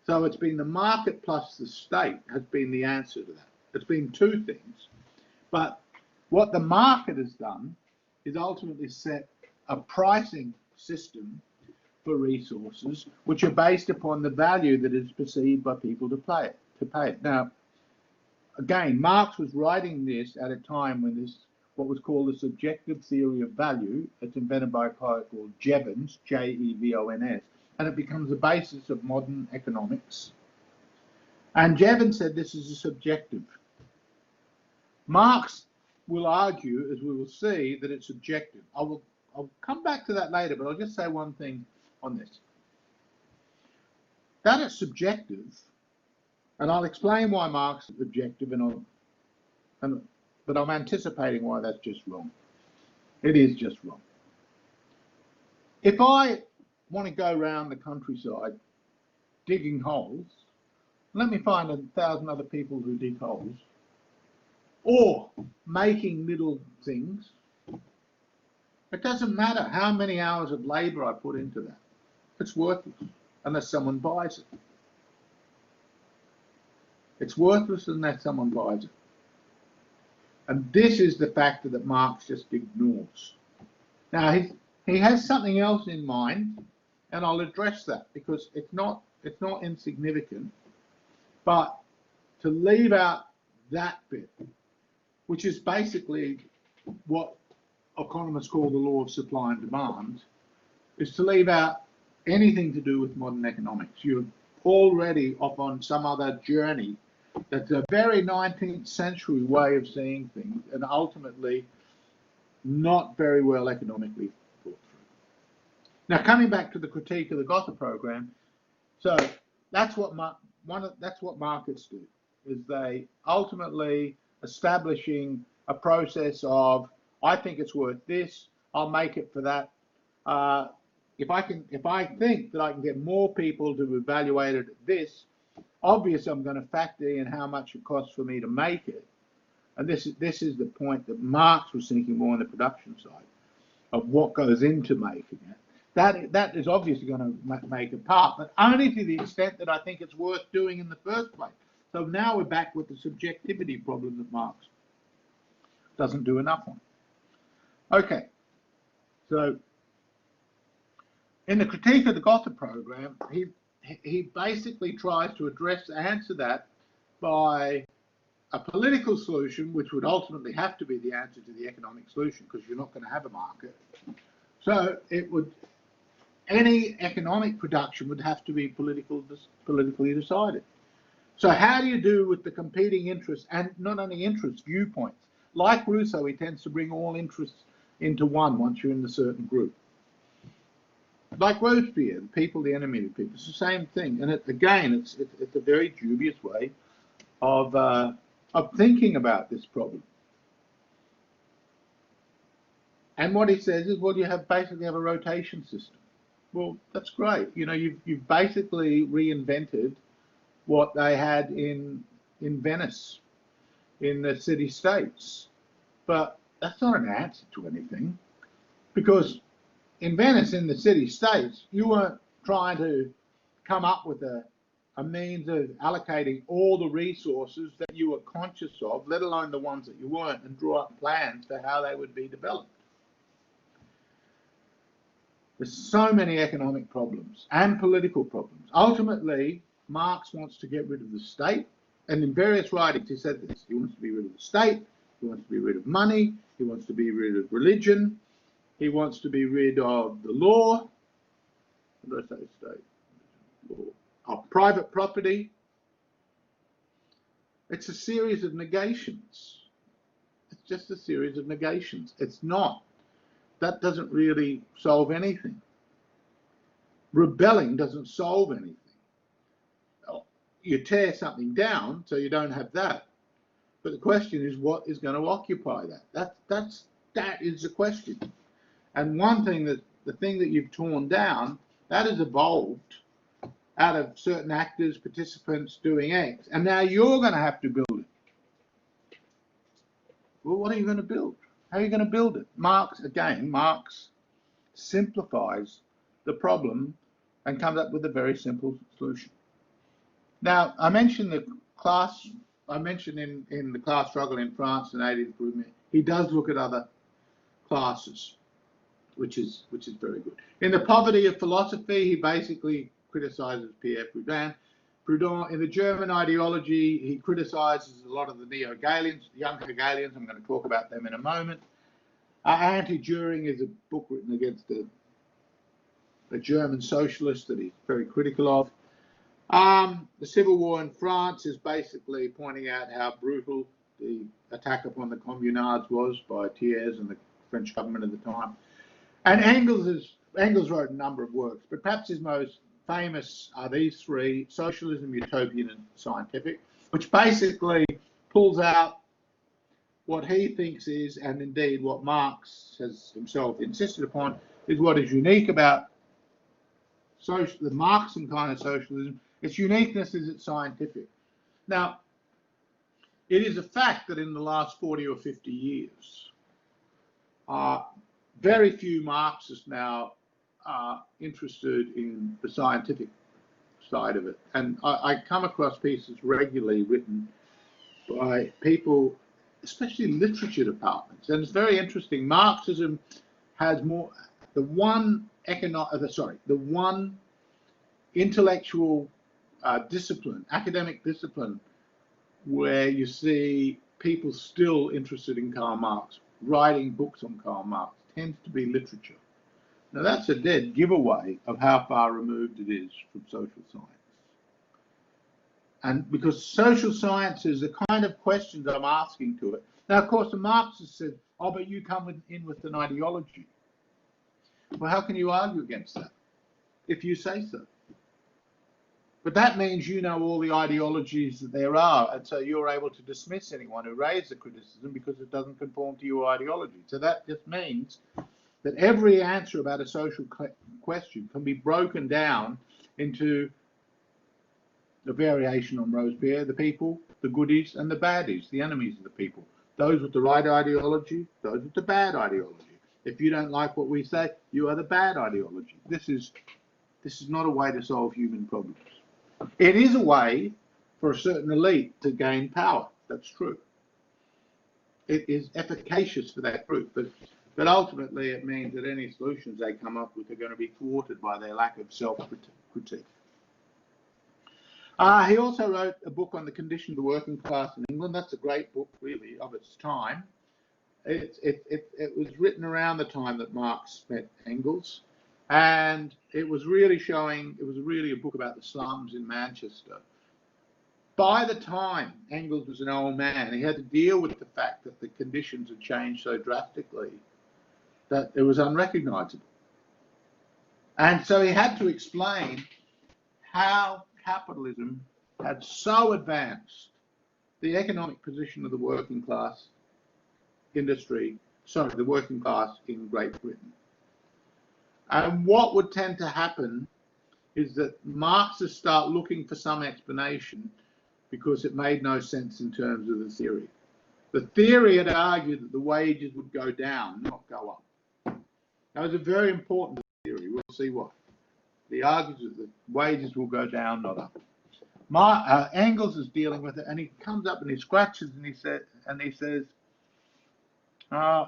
So it's been the market plus the state has been the answer to that. It's been two things. But what the market has done is ultimately set a pricing system for resources which are based upon the value that is perceived by people to pay it. Now, again, Marx was writing this at a time when this, what was called the subjective theory of value, it's invented by a poet called Jevons, Jevons, and it becomes the basis of modern economics. And Jevons said this is a subjective. Marx will argue, as we will see, that it's subjective. I'll come back to that later, but I'll just say one thing on this. That it's subjective, and I'll explain why Marx is objective, but I'm anticipating why that's just wrong. It is just wrong. If I want to go around the countryside digging holes, let me find 1,000 other people who dig holes, or making little things, it doesn't matter how many hours of labour I put into that. It's worthless unless someone buys it. It's worthless unless someone buys it. And this is the factor that Marx just ignores. Now, he has something else in mind, and I'll address that because it's not It's not insignificant, but to leave out that bit, which is basically what economists call the law of supply and demand, is to leave out anything to do with modern economics. You're already off on some other journey that's a very 19th century way of seeing things, and ultimately not very well economically thought through. Now, coming back to the critique of the Gotha program, so that's what markets do, is they ultimately establishing a process of, I think it's worth this, I'll make it for that. If I think that I can get more people to evaluate it at this, obviously I'm going to factor in how much it costs for me to make it. And this is the point that Marx was thinking more on the production side of what goes into making it. That is obviously going to make a part, but only to the extent that I think it's worth doing in the first place. So now we're back with the subjectivity problem that Marx doesn't do enough on. Okay, so in the critique of the Gotha program, he basically tries to answer that by a political solution, which would ultimately have to be the answer to the economic solution, because you're not going to have a market. So any economic production would have to be politically decided. So how do you do with the competing interests, and not only interests, viewpoints? Like Rousseau, he tends to bring all interests into one once you're in a certain group. Like Robespierre, the people, the enemy of the people. It's the same thing. And again, it's a very dubious way of thinking about this problem. And what he says is, well, you basically have a rotation system. Well, that's great. You know, you've basically reinvented what they had in Venice, in the city-states. But that's not an answer to anything, because in Venice, in the city-states, you weren't trying to come up with a means of allocating all the resources that you were conscious of, let alone the ones that you weren't, and draw up plans for how they would be developed. There's so many economic problems and political problems. Ultimately, Marx wants to get rid of the state, and in various writings he said this. He wants to be rid of the state, he wants to be rid of money, he wants to be rid of religion, he wants to be rid of the law. What did I say? State, law. Of private property. It's a series of negations. It's just a series of negations. It's not. That doesn't really solve anything. Rebelling doesn't solve anything. You tear something down, so you don't have that. But the question is, what is going to occupy that? That is the question. And one thing the thing that you've torn down, that has evolved out of certain actors, participants doing X, and now you're going to have to build it. Well, what are you going to build? How are you going to build it? Marx simplifies the problem and comes up with a very simple solution. Now, I mentioned in the class struggle in France and 80th improvement, he does look at other classes, which is very good. In the poverty of philosophy, he basically criticizes Pierre Proudhon. Proudhon, in the German ideology, he criticizes a lot of the neo-Hegelians, the young Hegelians. I'm going to talk about them in a moment. Anti-Düring is a book written against a German socialist that he's very critical of. The Civil War in France is basically pointing out how brutal the attack upon the communards was by Thiers and the French government at the time. And Engels wrote a number of works, but perhaps his most famous are these three: Socialism, Utopian, and Scientific, which basically pulls out what he thinks is, and indeed what Marx has himself insisted upon, is what is unique about the Marxian kind of socialism. Its uniqueness is it's scientific. Now, it is a fact that in the last 40 or 50 years, very few Marxists now are interested in the scientific side of it. And I come across pieces regularly written by people, especially literature departments. And it's very interesting. Marxism has more, the one intellectual discipline, academic discipline, where you see people still interested in Karl Marx, writing books on Karl Marx, tends to be literature. Now that's a dead giveaway of how far removed it is from social science. And because social science is the kind of questions I'm asking to it. Now, of course, the Marxists said, oh, but you come in with an ideology. Well, how can you argue against that if you say so? But that means you know all the ideologies that there are, and so you're able to dismiss anyone who raises a criticism because it doesn't conform to your ideology. So that just means that every answer about a social question can be broken down into the variation on Robespierre, the people, the goodies and the baddies, the enemies of the people. Those with the right ideology, those with the bad ideology. If you don't like what we say, you are the bad ideology. This is not a way to solve human problems. It is a way for a certain elite to gain power. That's true. It is efficacious for that group, but ultimately it means that any solutions they come up with are going to be thwarted by their lack of self-critique. He also wrote a book on the condition of the working class in England. That's a great book, really, of its time. It was written around the time that Marx met Engels, and it was really a book about the slums in Manchester. By the time Engels was an old man, he had to deal with the fact that the conditions had changed so drastically that it was unrecognisable. And so he had to explain how capitalism had so advanced the economic position of the working class the working class in Great Britain. And what would tend to happen is that Marxists start looking for some explanation because it made no sense in terms of the theory. The theory had argued that the wages would go down, not go up. That was a very important theory. We'll see why. The argument is that wages will go down, not up. Engels is dealing with it, and he comes up and he scratches and he says,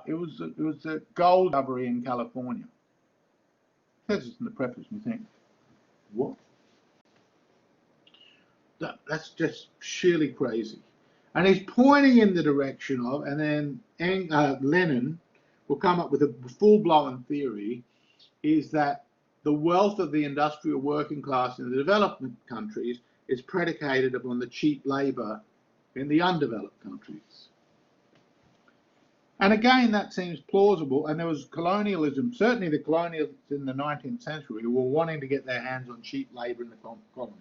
it was a gold discovery in California. He says this in the preface, and you think, what? That's just sheerly crazy. And he's pointing in the direction of, and then Lenin will come up with a full-blown theory, is that the wealth of the industrial working class in the development countries is predicated upon the cheap labour in the undeveloped countries. And again, that seems plausible. And there was colonialism, certainly the colonialists in the 19th century who were wanting to get their hands on cheap labour in the colony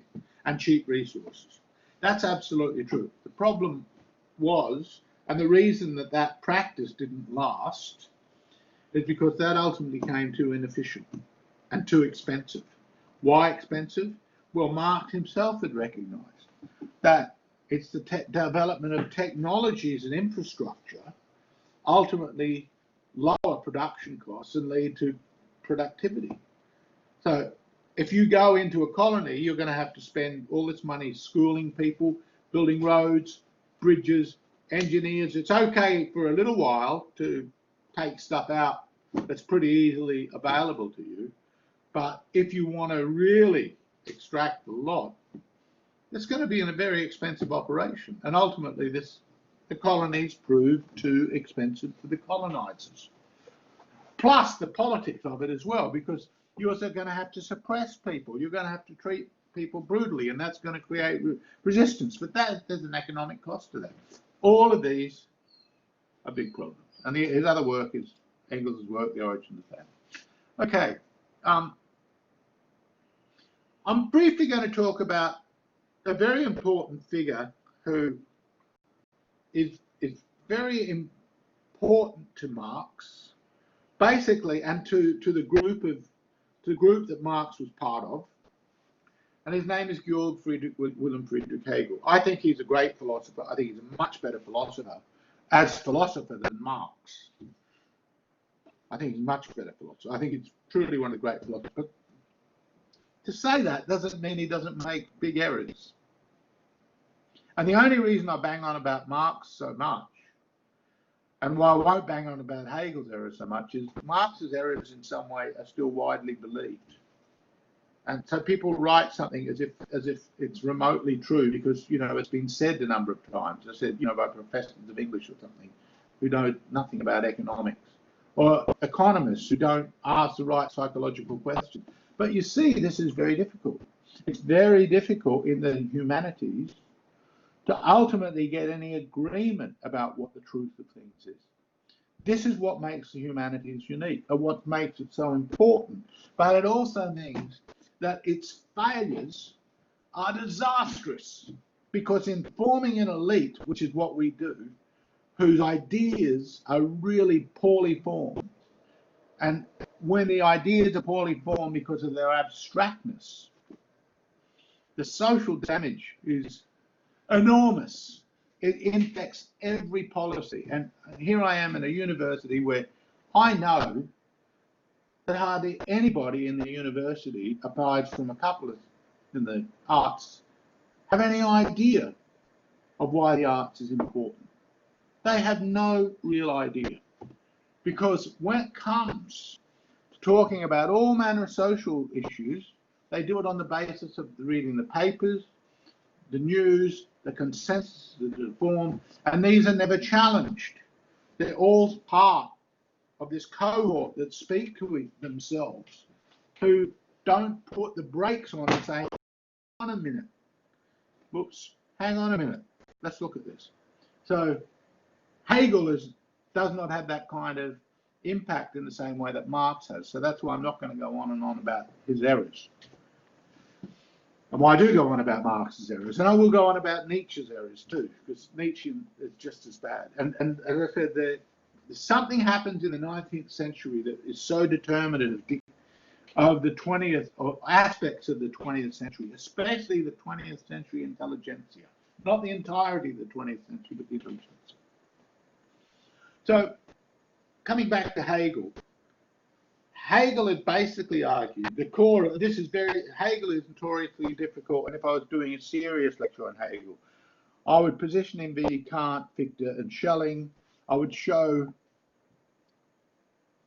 and cheap resources. That's absolutely true. The problem was, and the reason that that practice didn't last, is because that ultimately became too inefficient and too expensive. Why expensive? Well, Marx himself had recognised that it's the development of technologies and infrastructure ultimately lower production costs and lead to productivity. So if you go into a colony, you're going to have to spend all this money schooling people, building roads, bridges, engineers. It's okay for a little while to take stuff out that's pretty easily available to you. But if you want to really extract a lot, it's going to be in a very expensive operation. And ultimately, the colonies proved too expensive for the colonizers. Plus the politics of it as well, because you're also going to have to suppress people. You're going to have to treat people brutally, and that's going to create resistance. But there's an economic cost to that. All of these are big problems. And his other work is Engels' work, The Origin of the Family. Okay. I'm briefly going to talk about a very important figure who is very important to Marx, basically, and to the group that Marx was part of. And his name is Georg Wilhelm Friedrich Hegel. I think he's a great philosopher. I think he's a much better philosopher than Marx. I think he's a much better philosopher. I think he's truly one of the great philosophers. But to say that doesn't mean he doesn't make big errors. And the only reason I bang on about Marx so much, and why I won't bang on about Hegel's errors so much, is Marx's errors in some way are still widely believed. And so people write something as if it's remotely true because, you know, it's been said a number of times. I said, you know, by professors of English or something who know nothing about economics, or economists who don't ask the right psychological question. But you see, this is very difficult. It's very difficult in the humanities to ultimately get any agreement about what the truth of things is. This is what makes the humanities unique, and what makes it so important. But it also means that its failures are disastrous, because in forming an elite, which is what we do, whose ideas are really poorly formed, and when the ideas are poorly formed because of their abstractness, the social damage is enormous. It infects every policy. And here I am in a university where I know that hardly anybody in the university, apart from a couple of in the arts, have any idea of why the arts is important. They have no real idea. Because when it comes to talking about all manner of social issues, they do it on the basis of reading the papers, the news, the consensus that is formed, and these are never challenged. They're all part of this cohort that speak to themselves, who don't put the brakes on and say, hang on a minute, whoops, hang on a minute, let's look at this. So Hegel does not have that kind of impact in the same way that Marx has. So that's why I'm not going to go on and on about his errors. And why I do go on about Marx's errors, and I will go on about Nietzsche's errors too, because Nietzsche is just as bad. And as I said, something happens in the 19th century that is so determinative of the 20th, or aspects of the 20th century, especially the 20th century intelligentsia. Not the entirety of the 20th century, but the intelligentsia. So, coming back to Hegel, Hegel had basically argued the core. Hegel is notoriously difficult, and if I was doing a serious lecture on Hegel, I would position him via Kant, Fichte, and Schelling. I would show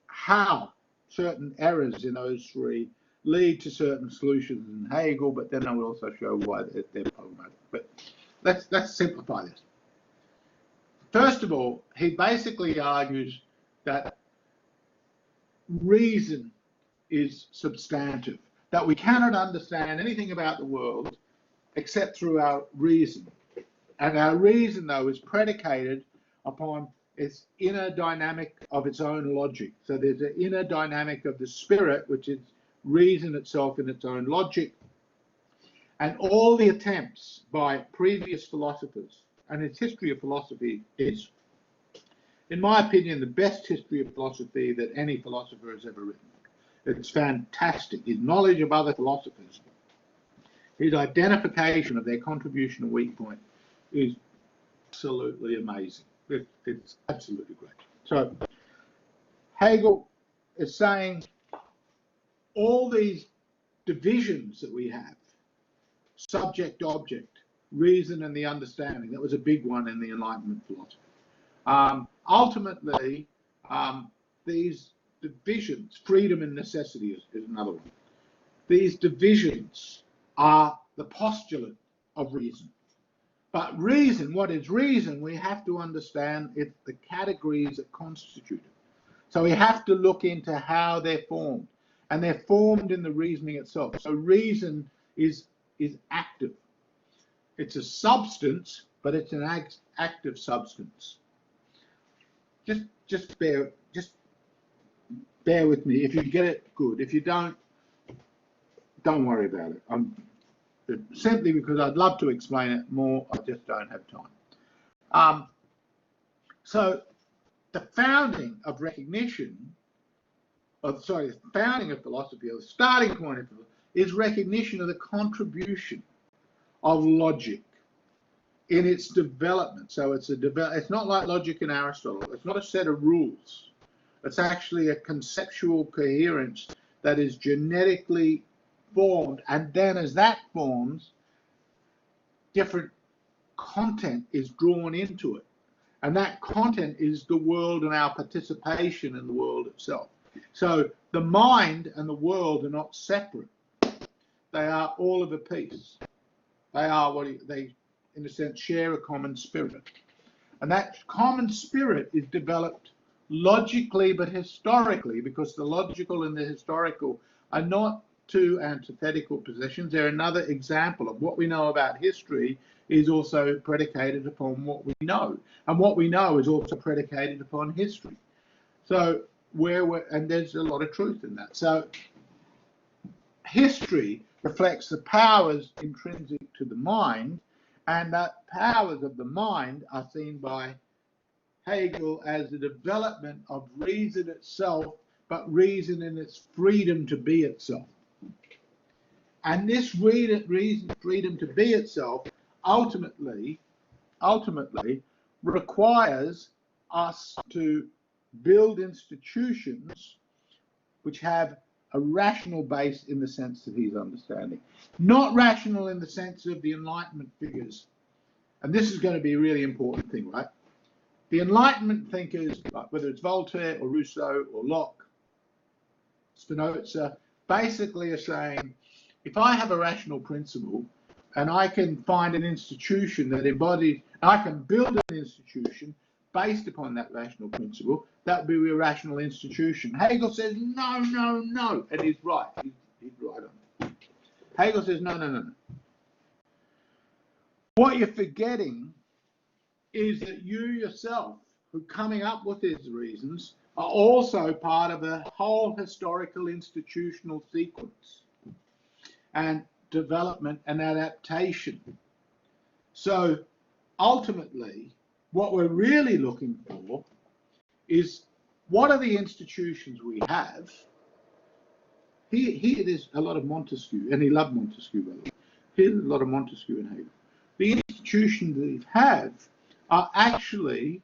how certain errors in those three lead to certain solutions in Hegel, but then I would also show why they're problematic. But let's simplify this. First of all, he basically argues that reason is substantive, that we cannot understand anything about the world except through our reason. And our reason, though, is predicated upon its inner dynamic of its own logic. So there's an inner dynamic of the spirit, which is reason itself in its own logic. And all the attempts by previous philosophers, and its history of philosophy is, in my opinion, the best history of philosophy that any philosopher has ever written. It's fantastic. His knowledge of other philosophers, his identification of their contribution and weak point is absolutely amazing. It's absolutely great. So Hegel is saying all these divisions that we have, subject, object, reason and the understanding, that was a big one in the Enlightenment philosophy. Ultimately, these divisions, freedom and necessity is another one. These divisions are the postulate of reason. But reason, what is reason? We have to understand the categories that constitute it. So we have to look into how they're formed. And they're formed in the reasoning itself. So reason is active. It's a substance, but it's an active substance. Just bear with me. If you get it, good. If you don't worry about it. Simply because I'd love to explain it more, I just don't have time. So the founding of recognition, the founding of philosophy, or the starting point of philosophy, is recognition of the contribution of logic in its development. So it's not like logic in Aristotle. It's not a set of rules. It's actually a conceptual coherence that is genetically formed, and then as that forms, different content is drawn into it. And that content is the world and our participation in the world itself. So the mind and the world are not separate. they are all of a piece. They are they, in a sense, share a common spirit. And that common spirit is developed logically but historically, because the logical and the historical are not two antithetical positions. They're another example of what we know about history is also predicated upon what we know. And what we know is also predicated upon history. So and there's a lot of truth in that. So history reflects the powers intrinsic to the mind, and that powers of the mind are seen by Hegel as the development of reason itself, but reason in its freedom to be itself. And this reason freedom to be itself ultimately requires us to build institutions which have a rational base in the sense that he's understanding. Not rational in the sense of the Enlightenment figures. And this is going to be a really important thing, right? The Enlightenment thinkers, like whether it's Voltaire or Rousseau or Locke, Spinoza, basically are saying, if I have a rational principle and I can find an institution that embodies, I can build an institution based upon that rational principle, that would be a rational institution. Hegel says, no, no, no. And he's right. He's right on it. Hegel says, no, no, no, no. What you're forgetting is that you yourself, who coming up with these reasons, are also part of a whole historical institutional sequence and development and adaptation. So ultimately, what we're really looking for is, what are the institutions we have? Here there's a lot of Montesquieu, and he loved Montesquieu, by the way. Here's a lot of Montesquieu and Hegel. The institutions we have are actually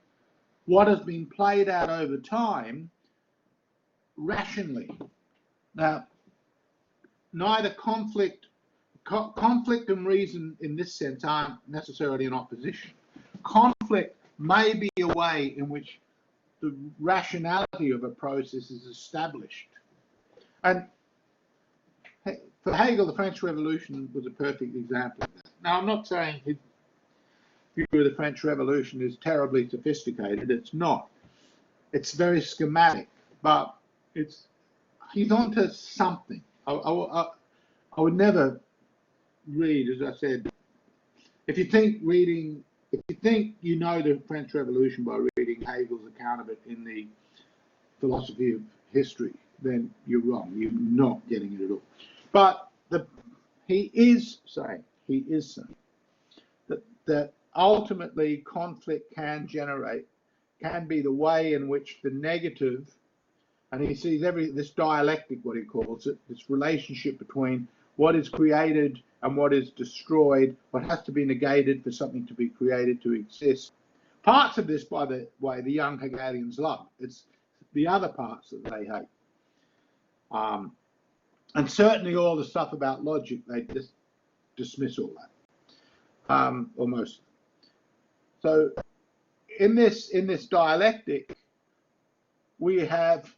what has been played out over time rationally. Now, neither conflict and reason in this sense aren't necessarily in opposition. Conflict may be a way in which the rationality of a process is established. And for Hegel, the French Revolution was a perfect example of that. Now, I'm not saying his view of the French Revolution is terribly sophisticated. It's not. It's very schematic, but he's onto something. I would never read, as I said, if you think you know the French Revolution by reading Hegel's account of it in the philosophy of history, then you're wrong. You're not getting it at all. But he is saying that ultimately conflict can be the way in which the negative, and he sees this dialectic, what he calls it, this relationship between what is created and what is destroyed, what has to be negated for something to be created to exist. Parts of this, by the way, the young Hegelians love. It's the other parts that they hate. And certainly all the stuff about logic, they just dismiss all that, almost. So in this dialectic, we have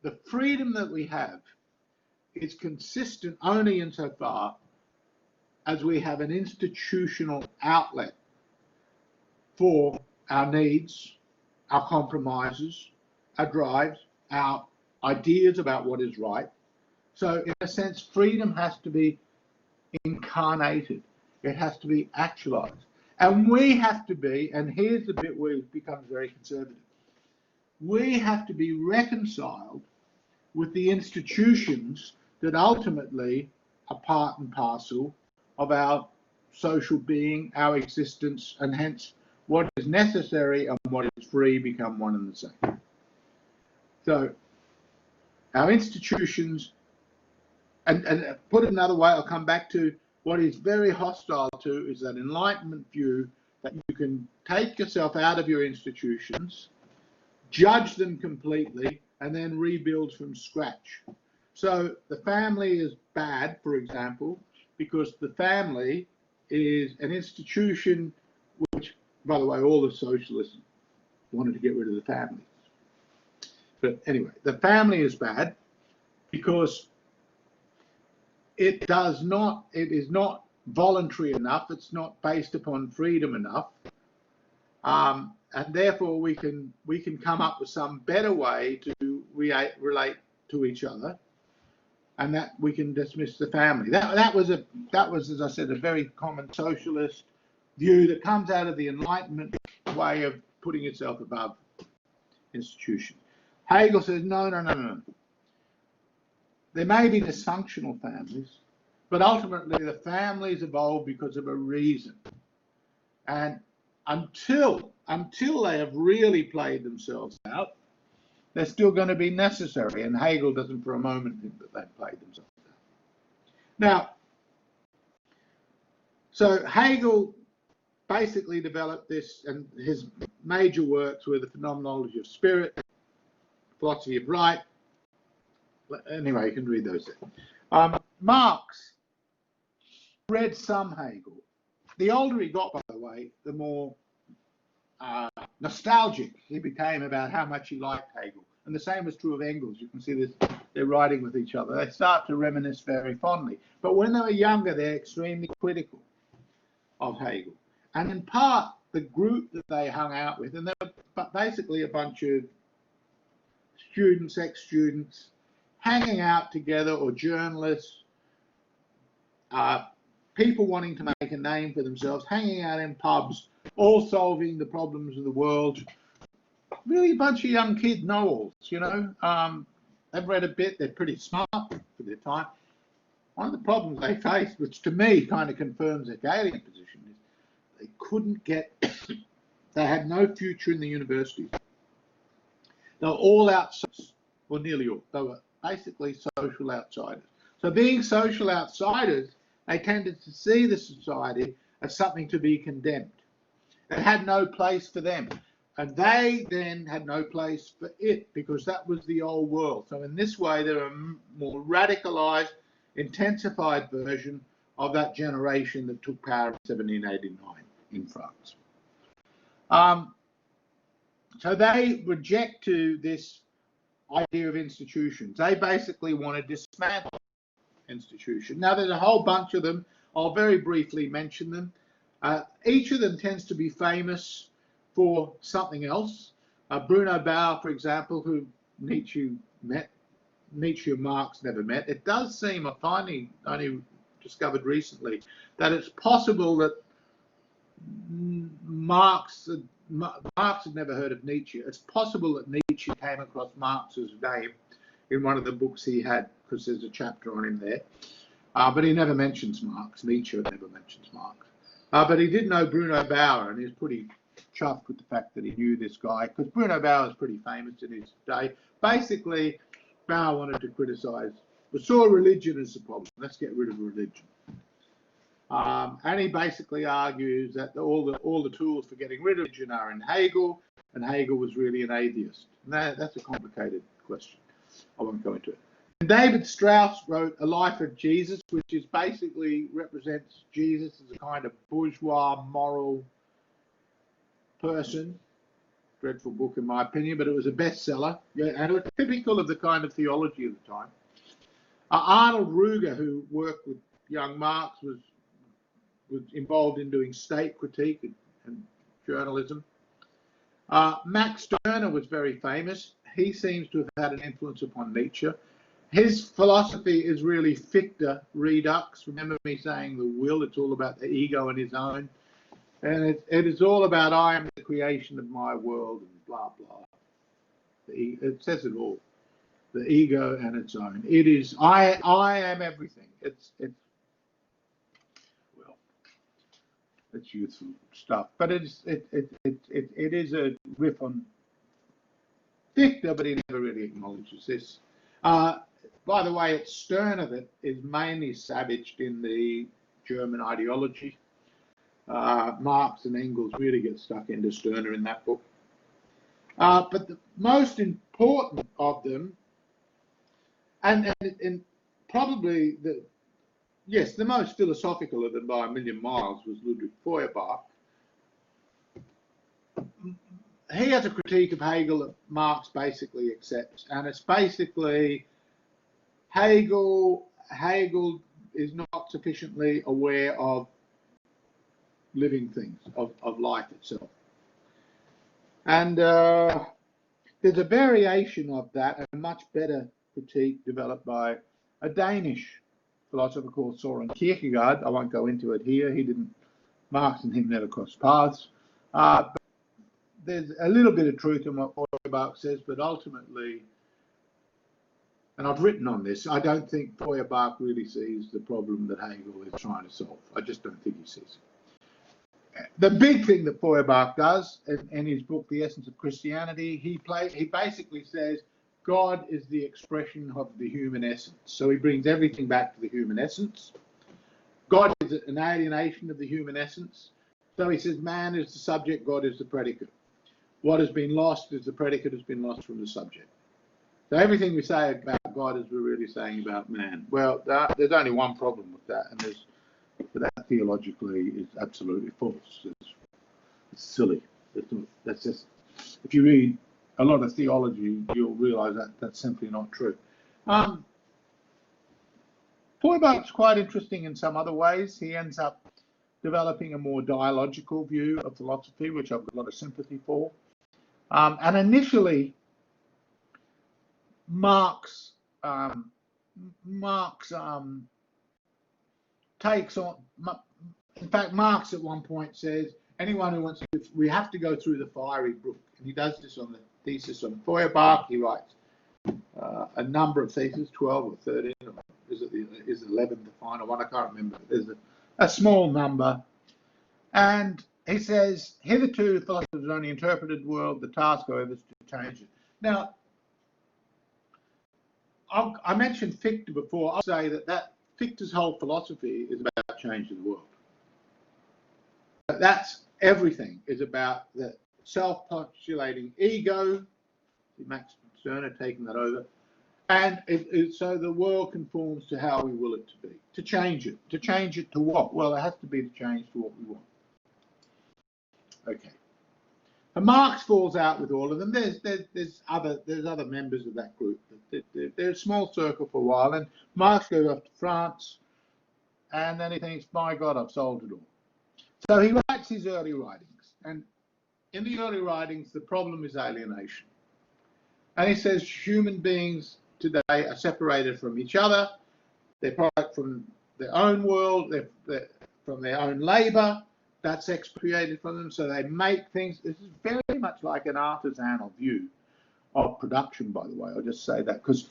the freedom that we have is consistent only insofar as we have an institutional outlet for our needs, our compromises, our drives, our ideas about what is right. So in a sense, freedom has to be incarnated. It has to be actualized. And we have to be, and here's the bit where it becomes very conservative, we have to be reconciled with the institutions that ultimately are part and parcel of our social being, our existence, and hence what is necessary and what is free become one and the same. So our institutions, and put it another way, I'll come back to what is very hostile to is that Enlightenment view that you can take yourself out of your institutions, judge them completely, and then rebuild from scratch. So the family is bad, for example, because the family is an institution which, by the way, all the socialists wanted to get rid of the family. But anyway, the family is bad because it is not voluntary enough, it's not based upon freedom enough, and therefore we can come up with some better way to relate to each other, and that we can dismiss the family. That was, as I said, a very common socialist view that comes out of the Enlightenment way of putting itself above institution. Hegel says, no. There may be dysfunctional families, but ultimately the families evolve because of a reason. And until they have really played themselves out, they're still going to be necessary. And Hegel doesn't for a moment think that they've played themselves out. Now, so Hegel basically developed this, and his major works were the Phenomenology of Spirit, Philosophy of Right. Anyway, you can read those there. Marx read some Hegel. The older he got, by the way, the more nostalgic he became about how much he liked Hegel. And the same was true of Engels. You can see this, they're writing with each other. They start to reminisce very fondly. But when they were younger, they're extremely critical of Hegel. And in part, the group that they hung out with, and they were basically a bunch of students, ex-students, hanging out together, or journalists, people wanting to make a name for themselves, hanging out in pubs, all solving the problems of the world. Really a bunch of young kid know-alls, you know. They've read a bit, they're pretty smart for their time. One of the problems they faced, which to me kind of confirms their Hegelian position, is they couldn't get, they had no future in the universities. They were all outsiders, or nearly all. They were basically social outsiders. So being social outsiders, they tended to see the society as something to be condemned. It had no place for them. And they then had no place for it, because that was the old world. So in this way, they're a more radicalized, intensified version of that generation that took power in 1789 in France. So they reject this idea of institutions. They basically want to dismantle institution. Now, there's a whole bunch of them. I'll very briefly mention them. Each of them tends to be famous for something else. Bruno Bauer, for example, who Nietzsche and Marx never met. It does seem, I finally only discovered recently, that it's possible that Marx had never heard of Nietzsche. It's possible that Nietzsche came across Marx's name in one of the books he had, because there's a chapter on him there. But he never mentions Marx. Nietzsche never mentions Marx. But he did know Bruno Bauer, and he was pretty chuffed with the fact that he knew this guy, because Bruno Bauer was pretty famous in his day. Basically, Bauer wanted to criticize, we saw religion as the problem. Let's get rid of religion. And he basically argues that all the tools for getting rid of religion are in Hegel, and Hegel was really an atheist. And that's a complicated question. I won't go into it. And David Strauss wrote A Life of Jesus, which is basically represents Jesus as a kind of bourgeois moral person. Dreadful book in my opinion, but it was a bestseller, and it was typical of the kind of theology of the time. Arnold Ruger, who worked with young Marx, was involved in doing state critique and journalism. Max Stirner was very famous. He seems to have had an influence upon Nietzsche. His philosophy is really Fichte redux. Remember me saying the will, it's all about the ego and his own. And it is all about I am the creation of my world and blah, blah. It says it all. The ego and its own. It is, I am everything. It's youthful stuff. But it is a riff on Fichte, but he never really acknowledges this. By the way, it's Stirner that is mainly savaged in the German ideology. Marx and Engels really get stuck into Stirner in that book. But the most important of them, and probably the most philosophical of them by a million miles, was Ludwig Feuerbach. He has a critique of Hegel that Marx basically accepts, and it's basically Hegel is not sufficiently aware of living things, of life itself. And there's a variation of that, a much better critique developed by a Danish philosopher called Søren Kierkegaard. I won't go into it here. Marx and him never crossed paths. But there's a little bit of truth in what Feuerbach says, but ultimately, and I've written on this, I don't think Feuerbach really sees the problem that Hegel is trying to solve. I just don't think he sees it. The big thing that Feuerbach does in his book, The Essence of Christianity, he basically says God is the expression of the human essence. So he brings everything back to the human essence. God is an alienation of the human essence. So he says man is the subject, God is the predicate. What has been lost is the predicate has been lost from the subject. So everything we say about God is we're really saying about man. Well, there's only one problem with that, and that theologically is absolutely false. It's silly. That's just, if you read a lot of theology, you'll realise that that's simply not true. Feuerbach's quite interesting in some other ways. He ends up developing a more dialogical view of philosophy, which I've got a lot of sympathy for. And initially, Marx takes on. In fact, Marx at one point says, anyone who wants to, we have to go through the fiery brook. And he does this on the thesis on Feuerbach. He writes a number of theses, 12 or 13, or is 11 the final one? I can't remember. There's a small number. And he says, hitherto philosophers have only interpreted the world, the task, however, is to change it. Now, I mentioned Fichte before. I'll say that Fichte's whole philosophy is about changing the world. That's everything, is about the self-postulating ego, Max Stirner taking that over, and so the world conforms to how we will it to be. To change it. To change it to what? Well, it has to be to change to what we want. Okay. And Marx falls out with all of them. There's other members of that group. They're a small circle for a while, and Marx goes off to France, and then he thinks, my God, I've solved it all. So he writes his early writings, and in the early writings, the problem is alienation. And he says human beings today are separated from each other. They're product from their own world, they're from their own labour. That's expropriated from them, so they make things. This is very much like an artisanal view of production, by the way. I'll just say that, because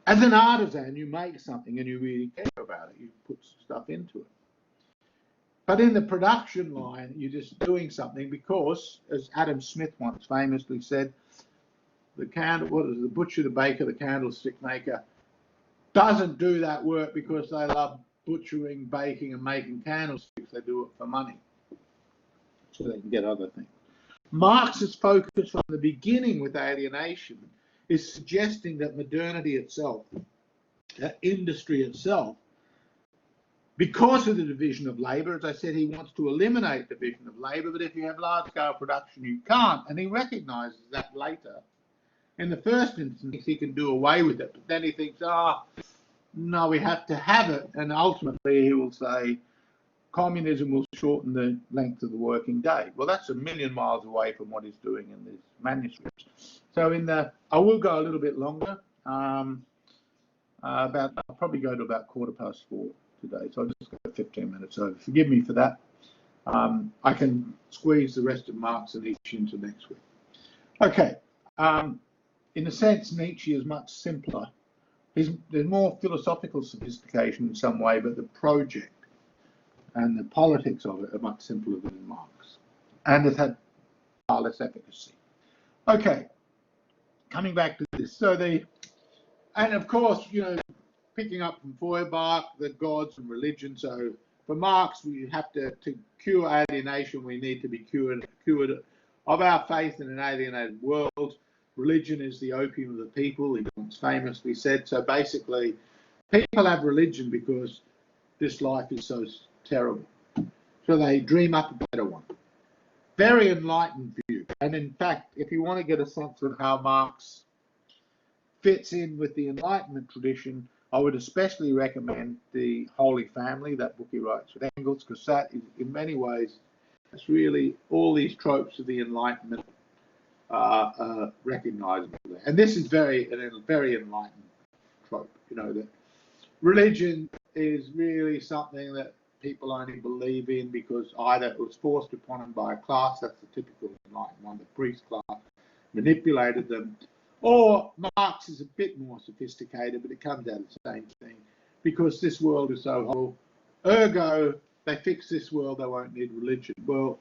as an artisan, you make something and you really care about it. You put stuff into it. But in the production line, you're just doing something because, as Adam Smith once famously said, the butcher, the baker, the candlestick maker doesn't do that work because they love butchering, baking, and making candlesticks. They do it for money, so they can get other things. Marx's focus from the beginning with alienation is suggesting that modernity itself, that industry itself, because of the division of labour, as I said, he wants to eliminate division of labour, but if you have large-scale production, you can't. And he recognises that later. In the first instance, he can do away with it, but then he thinks, no, we have to have it. And ultimately, he will say, communism will shorten the length of the working day. Well, that's a million miles away from what he's doing in these manuscripts. So I will go a little bit longer. I'll probably go to about 4:15 today. So I'll just go 15 minutes over. Forgive me for that. I can squeeze the rest of Marx and Nietzsche into next week. Okay. In a sense, Nietzsche is much simpler. There's more philosophical sophistication in some way, but the project and the politics of it are much simpler than Marx. And it had far less efficacy. Okay, coming back to this. And of course, picking up from Feuerbach, the gods and religion. So for Marx, we have to cure alienation, we need to be cured of our faith in an alienated world. Religion is the opium of the people, he once famously said. So basically, people have religion because this life is so terrible. So they dream up a better one. Very enlightened view. And in fact, if you want to get a sense of how Marx fits in with the Enlightenment tradition, I would especially recommend the Holy Family, that book he writes with Engels, because that is, in many ways, it's really all these tropes of the Enlightenment are recognizable there. And this is a very enlightened trope, you know, that religion is really something that people only believe in because either it was forced upon them by a class, that's the typical enlightened one, the priest class, manipulated them, or Marx is a bit more sophisticated, but it comes out of the same thing, because this world is so horrible, ergo, they fix this world, they won't need religion. Well,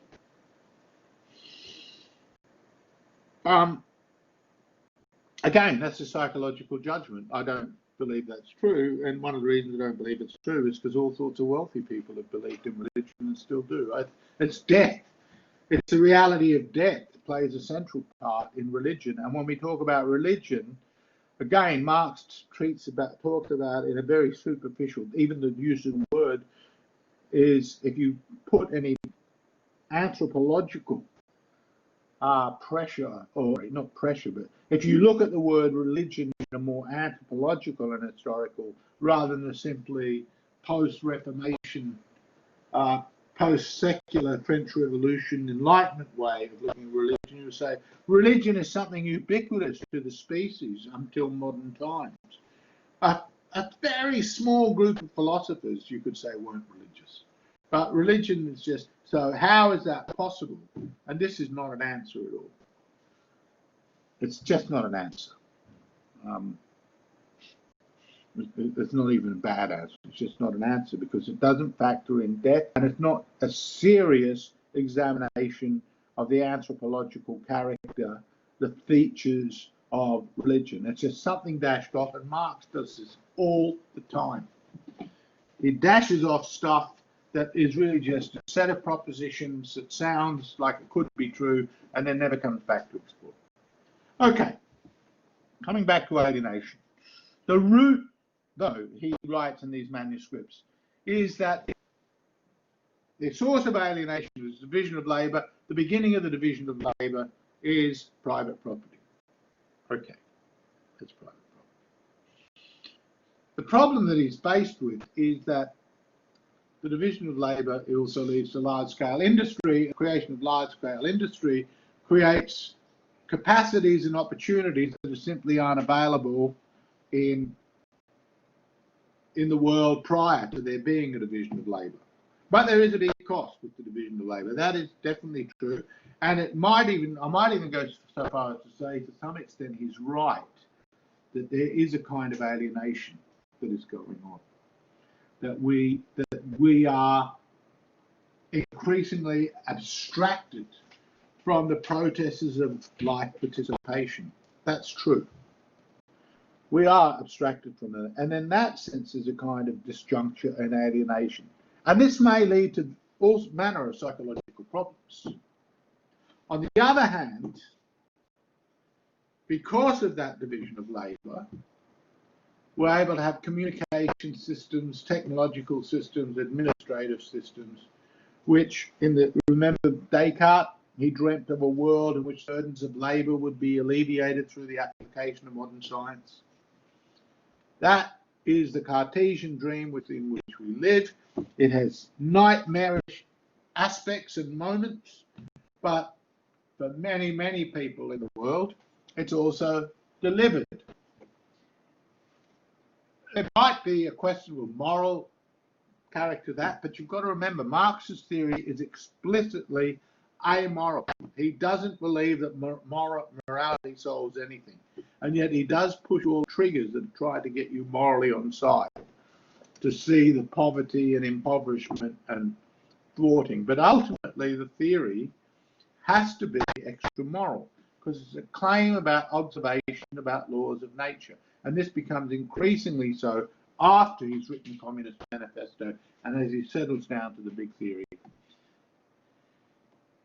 again, that's a psychological judgment. I don't believe that's true, and one of the reasons I don't believe it's true is because all sorts of wealthy people have believed in religion and still do. Right? It's death. It's the reality of death that plays a central part in religion. And when we talk about religion, again, Marx talks about in a very superficial, even the use of the word is, if you put any anthropological pressure, or not pressure, but if you look at the word religion in a more anthropological and historical, rather than a simply post-Reformation, post-secular French Revolution Enlightenment way of looking at religion, you say religion is something ubiquitous to the species until modern times. A very small group of philosophers, you could say, weren't religious. But religion is just, so how is that possible? And this is not an answer at all. It's just not an answer. It's not even a bad answer. It's just not an answer because it doesn't factor in death, and it's not a serious examination of the anthropological character, the features of religion. It's just something dashed off, and Marx does this all the time. He dashes off stuff that is really just a set of propositions that sounds like it could be true and then never comes back to explore. Okay, coming back to alienation. The root, though, he writes in these manuscripts, is that the source of alienation is division of labour. The beginning of the division of labour is private property. Okay, that's private property. The problem that he's faced with is that the division of labour also leads to large-scale industry. The creation of large-scale industry creates capacities and opportunities that simply aren't available in the world prior to there being a division of labour. But there is a big cost with the division of labour. That is definitely true. And I might even go so far as to say, to some extent, he's right, that there is a kind of alienation that is going on. That we are increasingly abstracted from the processes of life participation. That's true. We are abstracted from that. And in that sense, there's a kind of disjuncture and alienation. And this may lead to all manner of psychological problems. On the other hand, because of that division of labour, we're able to have communication systems, technological systems, administrative systems, which remember Descartes, he dreamt of a world in which burdens of labour would be alleviated through the application of modern science. That is the Cartesian dream within which we live. It has nightmarish aspects and moments, but for many, many people in the world, it's also delivered. There might be a question of moral character to that, but you've got to remember Marx's theory is explicitly amoral. He doesn't believe that morality solves anything, and yet he does push all triggers that try to get you morally on side, to see the poverty and impoverishment and thwarting. But ultimately, the theory has to be extra moral because it's a claim about observation about laws of nature. And this becomes increasingly so after he's written the Communist Manifesto and as he settles down to the big theory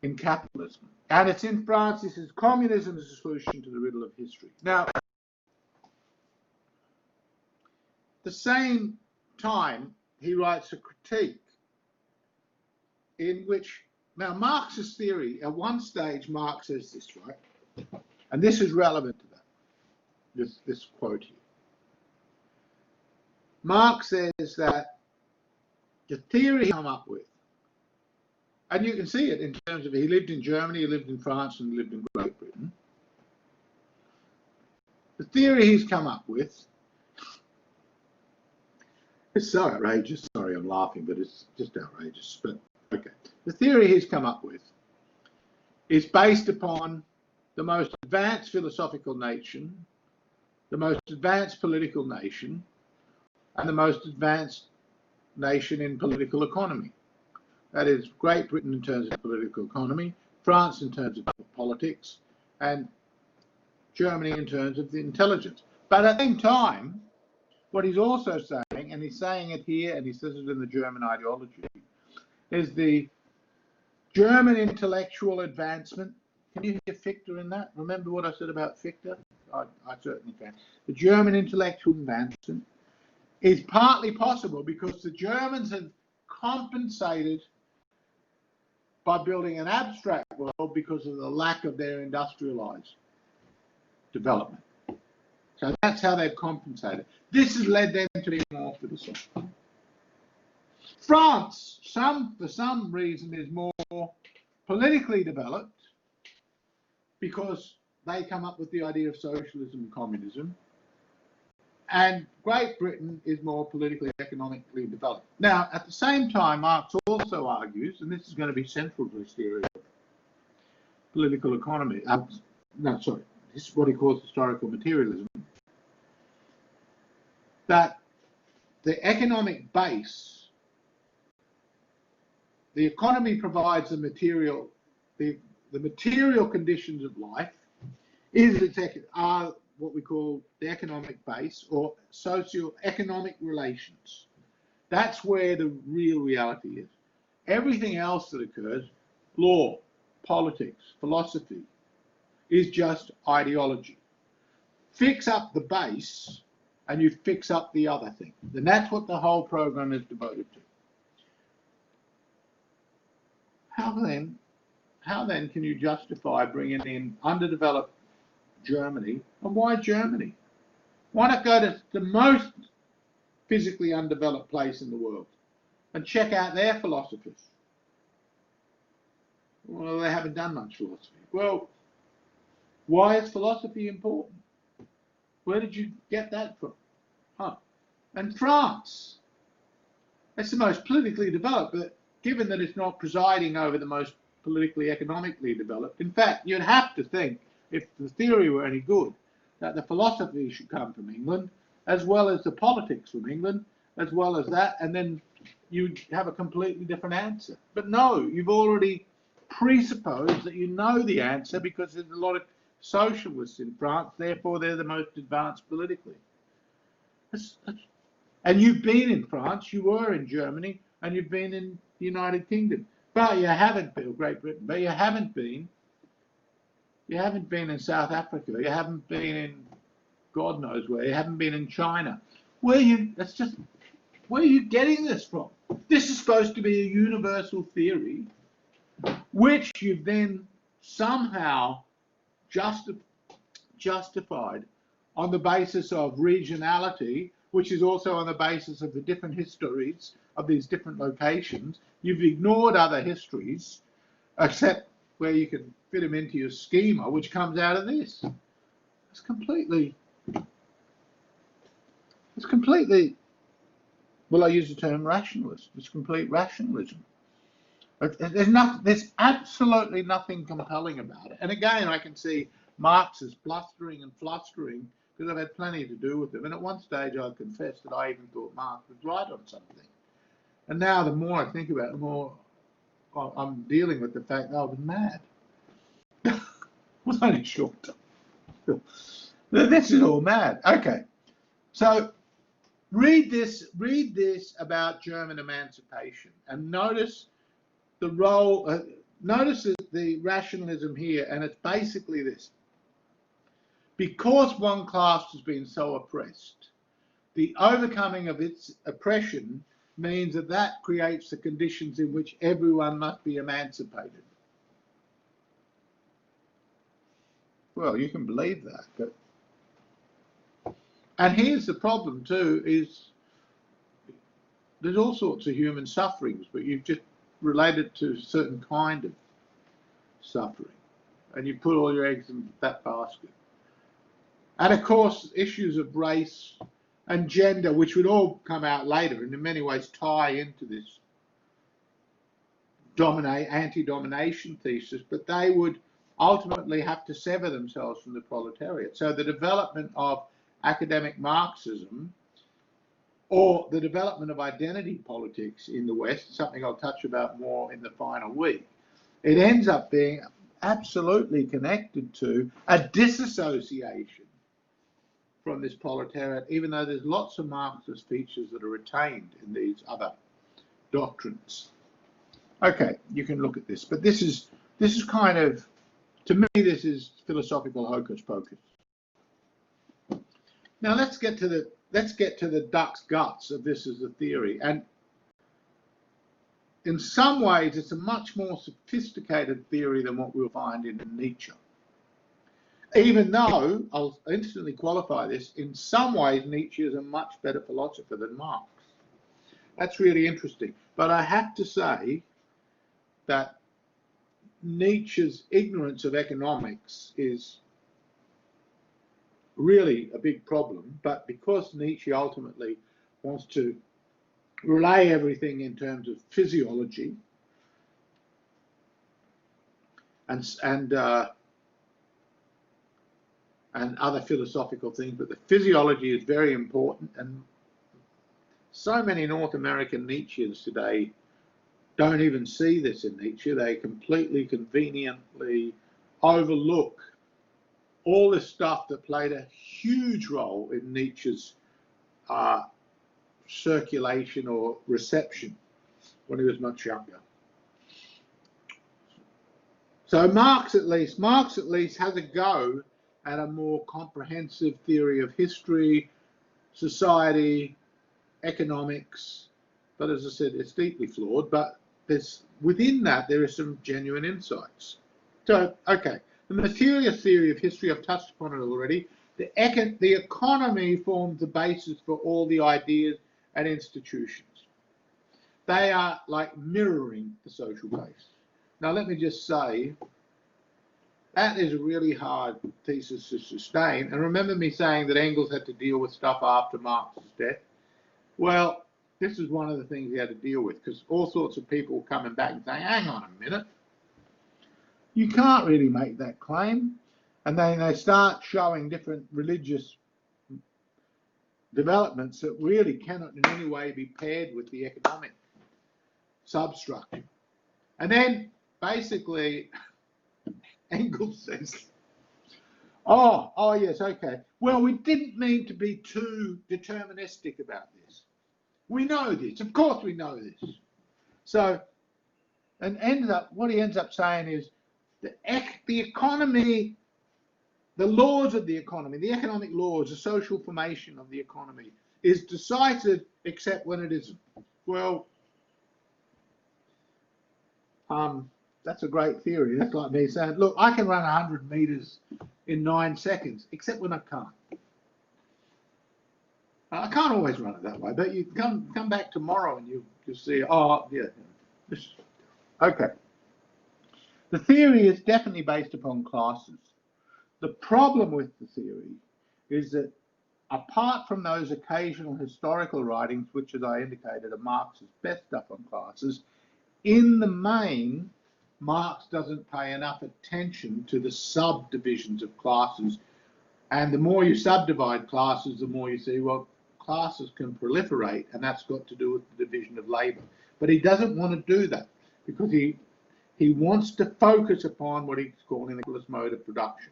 in capitalism. And it's in France, he says, communism is a solution to the riddle of history. Now, at the same time, he writes a critique in which, now Marx's theory, at one stage Marx says this, right? And this is relevant to that. this quote here. Marx says that the theory he came up with, and you can see it in terms of he lived in Germany, he lived in France, and he lived in Great Britain. The theory he's come up with is so outrageous. Sorry, I'm laughing, but it's just outrageous. But okay, the theory he's come up with is based upon the most advanced philosophical nation, the most advanced political nation, and the most advanced nation in political economy. That is Great Britain in terms of political economy, France in terms of politics, and Germany in terms of the intelligence. But at the same time, what he's also saying, and he's saying it here, and he says it in the German ideology, is the German intellectual advancement. Can you hear Fichte in that? Remember what I said about Fichte? I certainly can. The German intellectual advancement is partly possible because the Germans have compensated by building an abstract world because of the lack of their industrialized development. So that's how they've compensated. This has led them to be more philosophical. France, for some reason, is more politically developed because they come up with the idea of socialism and communism. And Great Britain is more politically, economically developed. Now, at the same time, Marx also argues, and this is going to be central to his theory of political economy, this is what he calls historical materialism, that the economic base, the economy provides the material conditions of life, are what we call the economic base or socio-economic relations. That's where the real reality is. Everything else that occurs, law, politics, philosophy, is just ideology. Fix up the base and you fix up the other thing. And that's what the whole program is devoted to. How then can you justify bringing in underdeveloped Germany? And why Germany? Why not go to the most physically undeveloped place in the world and check out their philosophers? Well, they haven't done much philosophy. Well, why is philosophy important? Where did you get that from? And France, that's the most politically developed, but given that it's not presiding over the most politically, economically developed, in fact, you'd have to think, if the theory were any good, that the philosophy should come from England, as well as the politics from England, as well as that, and then you'd have a completely different answer. But no, you've already presupposed that you know the answer because there's a lot of socialists in France, therefore they're the most advanced politically. And you've been in France, you were in Germany, and you've been in the United Kingdom. But you haven't been, Great Britain, but you haven't been in South Africa, you haven't been in God knows where, you haven't been in China. Where are you getting this from? This is supposed to be a universal theory, which you've then somehow justified on the basis of regionality, which is also on the basis of the different histories of these different locations. You've ignored other histories, except where you can fit them into your schema, which comes out of this. It's completely, well, I use the term rationalist. It's complete rationalism. There's absolutely nothing compelling about it. And again, I can see Marx is blustering and flustering because I've had plenty to do with him. And at one stage, I confessed that I even thought Marx was right on something. And now, the more I think about it, the more I'm dealing with the fact that I was mad. It was only short time. This is all mad. Okay, so read this about German emancipation and notice the role. Notice the rationalism here, and it's basically this: because one class has been so oppressed, the overcoming of its oppression means that creates the conditions in which everyone must be emancipated. Well, you can believe that, but And here's the problem too, is there's all sorts of human sufferings, but you've just related to a certain kind of suffering, and you put all your eggs in that basket. And of course, issues of race and gender, which would all come out later and in many ways tie into this anti-domination thesis, but they would ultimately have to sever themselves from the proletariat. So the development of academic Marxism, or the development of identity politics in the West, something I'll touch about more in the final week, it ends up being absolutely connected to a disassociation from this proletariat, even though there's lots of Marxist features that are retained in these other doctrines. Okay, you can look at this, but this is kind of, to me, this is philosophical hocus pocus. Now let's get to the duck's guts of this as a theory, and in some ways it's a much more sophisticated theory than what we'll find in Nietzsche. Even though, I'll instantly qualify this, in some ways Nietzsche is a much better philosopher than Marx. That's really interesting. But I have to say that Nietzsche's ignorance of economics is really a big problem, but because Nietzsche ultimately wants to relay everything in terms of physiology and other philosophical things, but the physiology is very important, and so many North American Nietzscheans today don't even see this in Nietzsche. They completely conveniently overlook all this stuff that played a huge role in Nietzsche's circulation or reception when he was much younger. So Marx at least has a go at a more comprehensive theory of history, society, economics, but as I said, it's deeply flawed, but within that there are some genuine insights. So, okay, the materialist theory of history, I've touched upon it already. The economy forms the basis for all the ideas and institutions. They are like mirroring the social base. Now let me just say, that is a really hard thesis to sustain. And remember me saying that Engels had to deal with stuff after Marx's death? Well, this is one of the things he had to deal with, because all sorts of people coming back and saying, hang on a minute, you can't really make that claim. And then they start showing different religious developments that really cannot in any way be paired with the economic substructure. And then basically Engels says, oh yes, okay, well, we didn't mean to be too deterministic about this. We know this, of course we know this. So, and what he ends up saying is the economy, the laws of the economy, the economic laws, the social formation of the economy is decisive except when it isn't. Well, that's a great theory. That's like me saying, look, I can run 100 meters in 9 seconds, except when I can't. I can't always run it that way, but you come back tomorrow and you see, oh, yeah. Okay. The theory is definitely based upon classes. The problem with the theory is that apart from those occasional historical writings, which, as I indicated, are Marx's best stuff on classes, in the main, Marx doesn't pay enough attention to the subdivisions of classes. And the more you subdivide classes, the more you see, well, classes can proliferate, and that's got to do with the division of labour. But he doesn't want to do that because he wants to focus upon what he's calling the capitalist mode of production.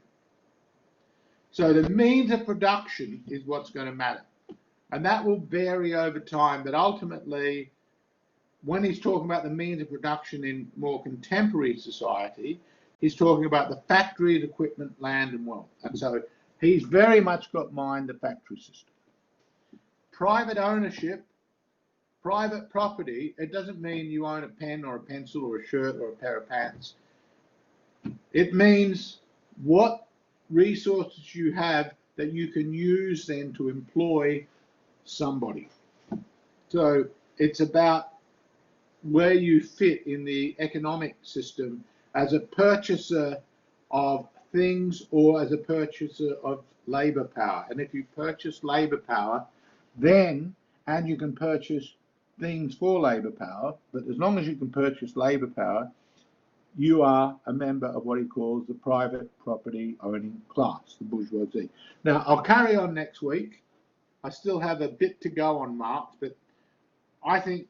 So the means of production is what's going to matter. And that will vary over time, but ultimately, when he's talking about the means of production in more contemporary society, he's talking about the factories, equipment, land and wealth. And so he's very much got in mind the factory system. Private ownership, private property, it doesn't mean you own a pen or a pencil or a shirt or a pair of pants. It means what resources you have that you can use then to employ somebody. So it's about where you fit in the economic system as a purchaser of things or as a purchaser of labor power. And if you purchase labor power, then, and you can purchase things for labor power, but as long as you can purchase labor power, you are a member of what he calls the private property owning class, the bourgeoisie. Now, I'll carry on next week. I still have a bit to go on Marx, but I think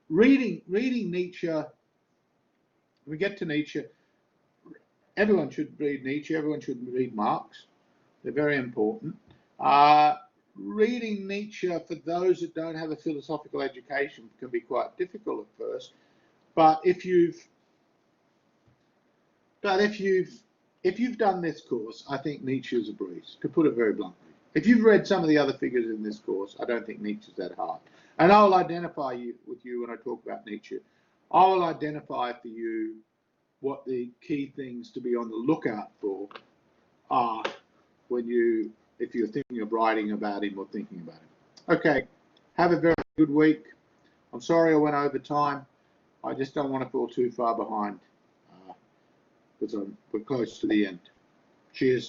reading Nietzsche, we get to Nietzsche, everyone should read Nietzsche, everyone should read Marx. They're very important. Reading Nietzsche for those that don't have a philosophical education can be quite difficult at first, but if you've done this course, I think Nietzsche is a breeze, to put it very bluntly. If you've read some of the other figures in this course, I don't think Nietzsche's that hard. And I'll identify with you when I talk about Nietzsche. I'll identify for you what the key things to be on the lookout for are if you're thinking of writing about him or thinking about him. Okay, have a very good week. I'm sorry I went over time. I just don't want to fall too far behind because we're close to the end. Cheers.